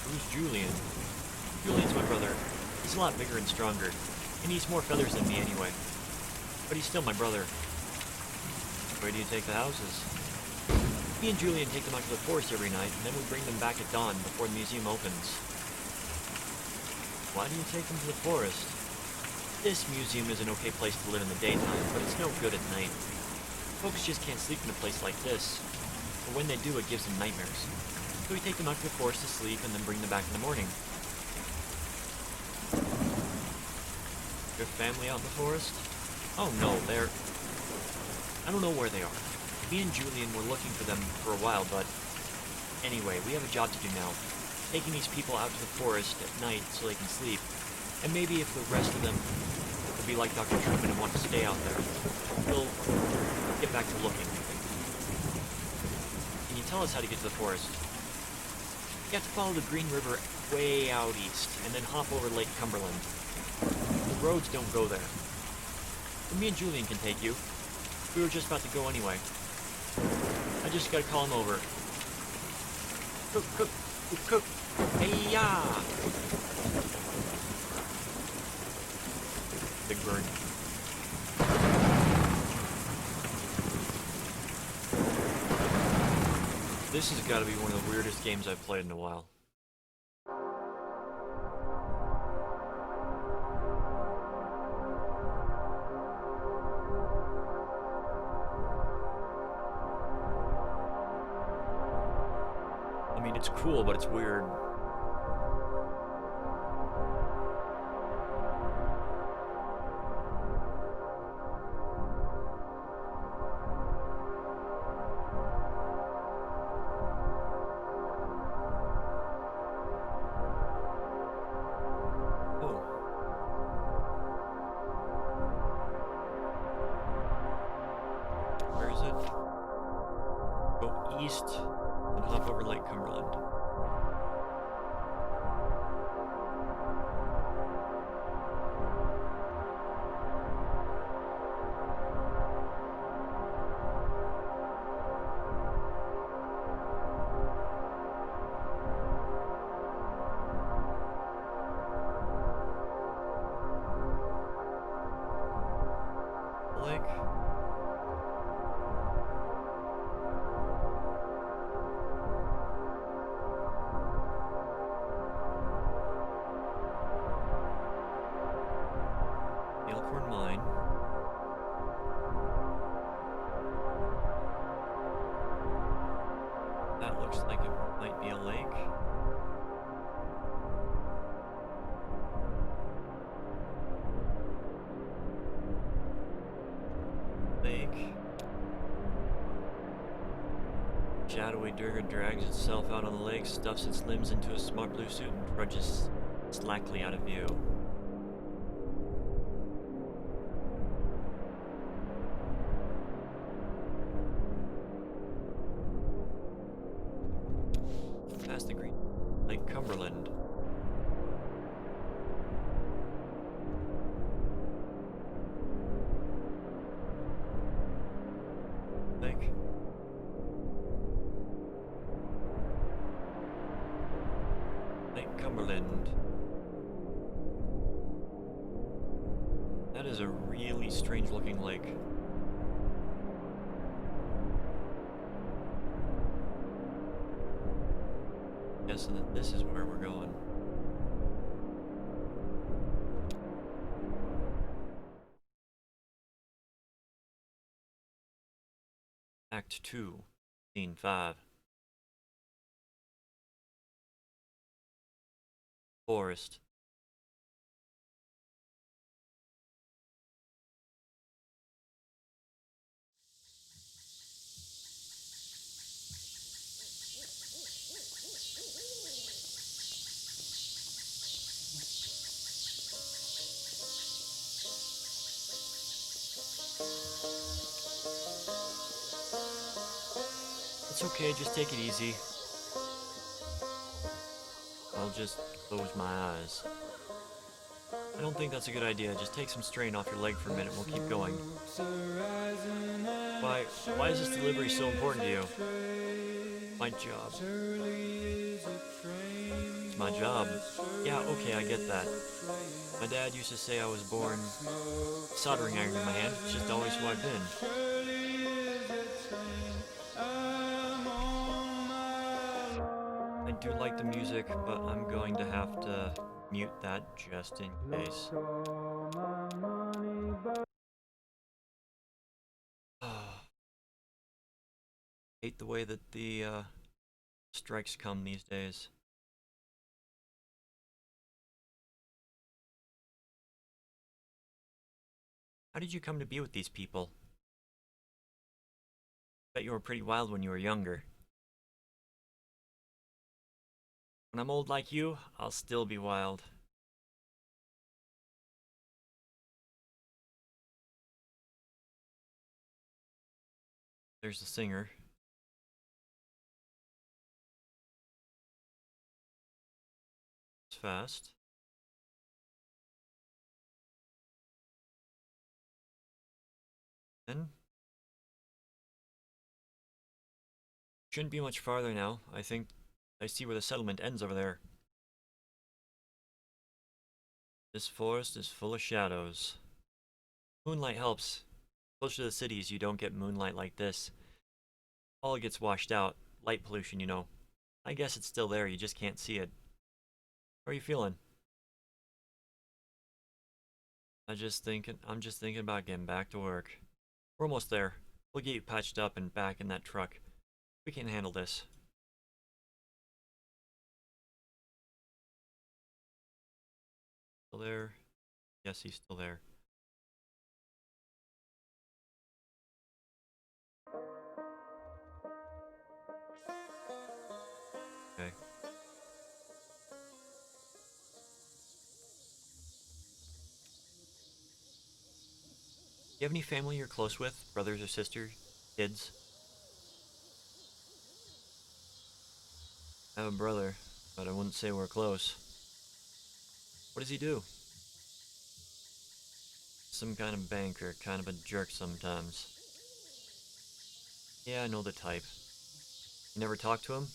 Who's Julian? Julian's my brother. He's a lot bigger and stronger. He needs more feathers than me anyway. But he's still my brother. Where do you take the houses? Me and Julian take them out to the forest every night, and then we bring them back at dawn before the museum opens. Why do you take them to the forest? This museum is an okay place to live in the daytime, but it's no good at night. Folks just can't sleep in a place like this. Or when they do, it gives them nightmares. So we take them out to the forest to sleep, and then bring them back in the morning. Your family out in the forest? Oh no, I don't know where they are. Me and Julian were looking for them for a while, but anyway, we have a job to do now. Taking these people out to the forest at night so they can sleep. And maybe if the rest of them will be like Dr. Truman and want to stay out there, we'll get back to looking. Can you tell us how to get to the forest? You have to follow the Green River way out east, and then hop over Lake Cumberland. The roads don't go there. But me and Julian can take you. We were just about to go anyway. I just gotta call him over. Cook, cook, cook, cook. Hey-ya! Big bird. This has got to be one of the weirdest games I've played in a while. I mean, it's cool, but it's weird. East and hop over Lake Cumberland. Lake. Mine. That looks like it might be a lake. Lake. Shadowy Durga drags itself out on the lake, stuffs its limbs into a smart blue suit, and trudges slackly out of view. Past the Green Lake Cumberland. Lake. Lake Cumberland. That is a really strange looking lake. Guessing that this is where we're going. Act 2, Scene 5. Forest. It's okay, just take it easy. I'll just close my eyes. I don't think that's a good idea. Just take some strain off your leg for a minute and we'll keep going. Why is this delivery so important to you? My job. It's my job. Yeah, okay, I get that. My dad used to say I was born soldering iron in my hand. It's just always who I've been. I do like the music, but I'm going to have to mute that just in case. Hate the way that the strikes come these days. How did you come to be with these people? Bet you were pretty wild when you were younger. When I'm old like you, I'll still be wild. There's the singer. It's fast. Then shouldn't be much farther now. I think I see where the settlement ends over there. This forest is full of shadows. Moonlight helps. Closer to the cities, you don't get moonlight like this. All gets washed out. Light pollution, you know. I guess it's still there, you just can't see it. How are you feeling? I'm just thinking about getting back to work. We're almost there. We'll get you patched up and back in that truck. We can handle this. Still there? Yes, he's still there. Okay. You have any family you're close with? Brothers or sisters? Kids? I have a brother, but I wouldn't say we're close. What does he do? Some kind of banker, kind of a jerk sometimes. Yeah, I know the type. You never talked to him?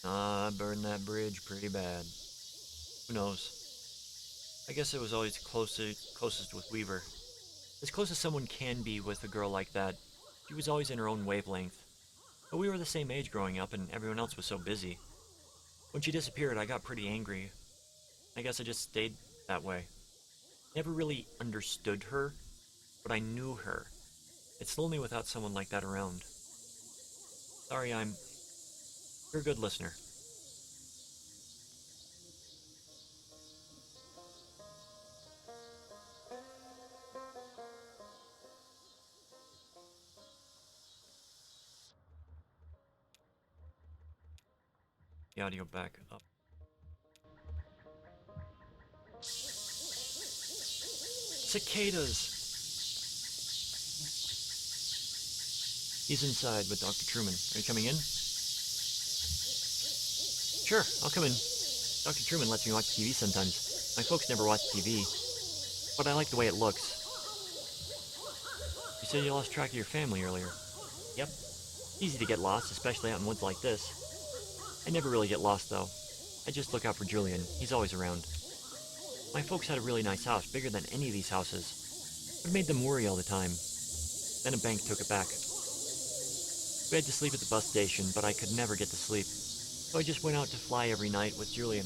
Ah, I burned that bridge pretty bad. Who knows? I guess it was always closest with Weaver. As close as someone can be with a girl like that. She was always in her own wavelength. But we were the same age growing up, and everyone else was so busy. When she disappeared, I got pretty angry. I guess I just stayed that way. Never really understood her, but I knew her. It's lonely without someone like that around. Sorry, you're a good listener. The audio back up. Cicadas! He's inside with Dr. Truman. Are you coming in? Sure, I'll come in. Dr. Truman lets me watch TV sometimes. My folks never watch TV, but I like the way it looks. You said you lost track of your family earlier. Yep. Easy to get lost, especially out in woods like this. I never really get lost, though. I just look out for Julian. He's always around. My folks had a really nice house, bigger than any of these houses. But it made them worry all the time. Then a bank took it back. We had to sleep at the bus station, but I could never get to sleep. So I just went out to fly every night with Julian.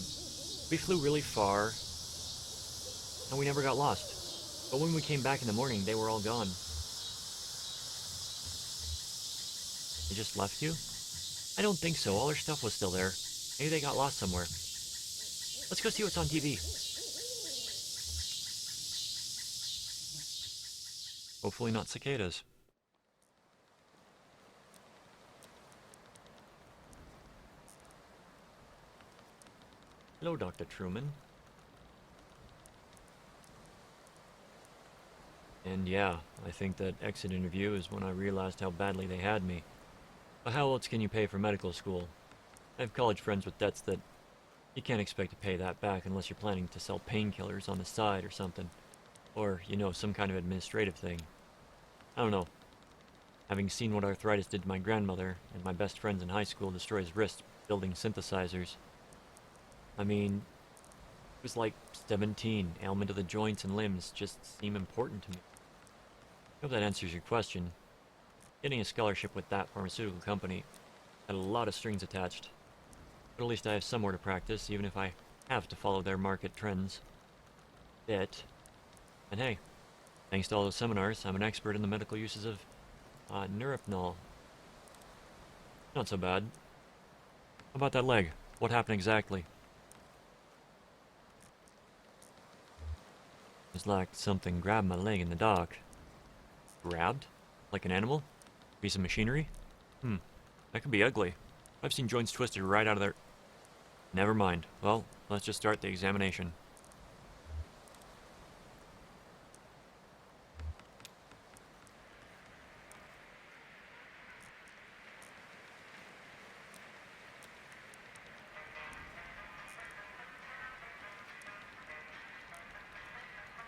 We flew really far, and we never got lost. But when we came back in the morning, they were all gone. They just left you? I don't think so. All their stuff was still there. Maybe they got lost somewhere. Let's go see what's on TV. Hopefully not cicadas. Hello, Dr. Truman. And yeah, I think that exit interview is when I realized how badly they had me. But how else can you pay for medical school? I have college friends with debts that you can't expect to pay that back unless you're planning to sell painkillers on the side or something. Or, some kind of administrative thing. I don't know. Having seen what arthritis did to my grandmother, and my best friends in high school destroy his wrist building synthesizers. I mean, it was like 17. Ailment of the joints and limbs just seem important to me. I hope that answers your question. Getting a scholarship with that pharmaceutical company had a lot of strings attached. But at least I have somewhere to practice, even if I have to follow their market trends. It. And hey, thanks to all those seminars, I'm an expert in the medical uses of Neuripnol. Not so bad. How about that leg? What happened exactly? It's like something grabbed my leg in the dark. Grabbed? Like an animal? Piece of machinery? That could be ugly. I've seen joints twisted right out of their... Never mind. Well, let's just start the examination.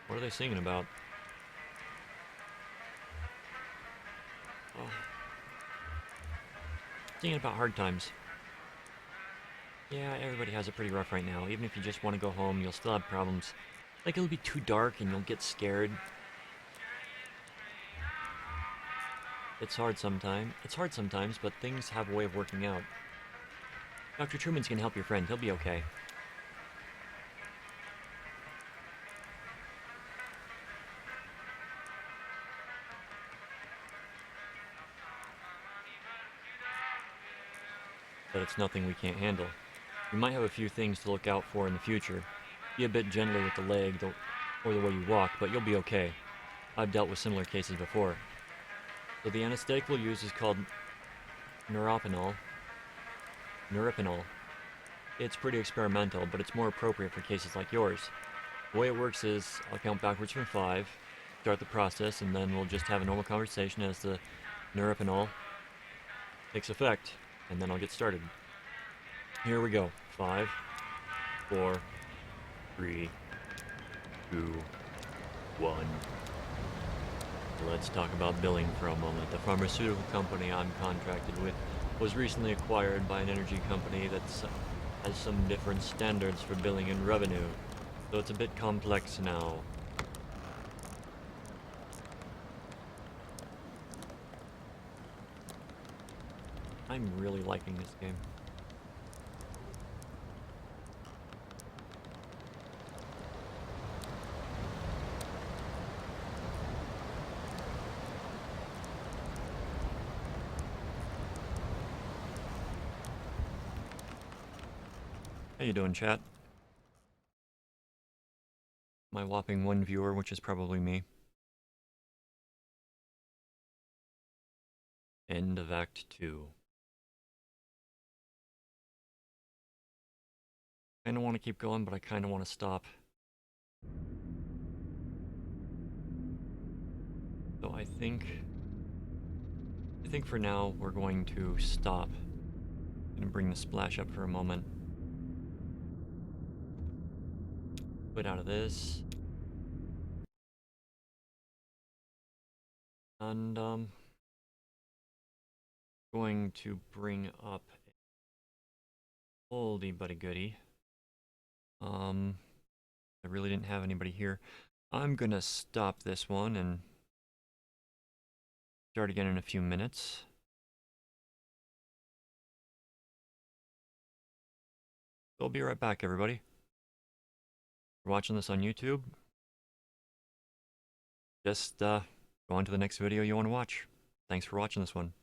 What are they singing about? Oh. Singing about hard times. Yeah, everybody has it pretty rough right now. Even if you just want to go home, you'll still have problems. Like, it'll be too dark and you'll get scared. It's hard sometimes, but things have a way of working out. Dr. Truman's gonna help your friend. He'll be okay. But it's nothing we can't handle. You might have a few things to look out for in the future. Be a bit gentler with the leg or the way you walk, but you'll be okay. I've dealt with similar cases before. So the anesthetic we'll use is called Noripinol. It's pretty experimental, but it's more appropriate for cases like yours. The way it works is, I'll count backwards from 5, start the process, and then we'll just have a normal conversation as the Noripinol takes effect, and then I'll get started. Here we go. 5, 4, 3, 2, 1. Let's talk about billing for a moment. The pharmaceutical company I'm contracted with was recently acquired by an energy company that has some different standards for billing and revenue, so it's a bit complex now. I'm really liking this game. How you doing, chat? My whopping 1 viewer, which is probably me. End of Act 2. I kinda want to keep going, but I kinda want to stop. So I think for now we're going to stop. I'm gonna bring the splash up for a moment. Quit out of this. And going to bring up a oldie but a goodie. I really didn't have anybody here. I'm gonna stop this one and start again in a few minutes. So I'll be right back, everybody. If you're watching this on YouTube, just go on to the next video you want to watch. Thanks for watching this one.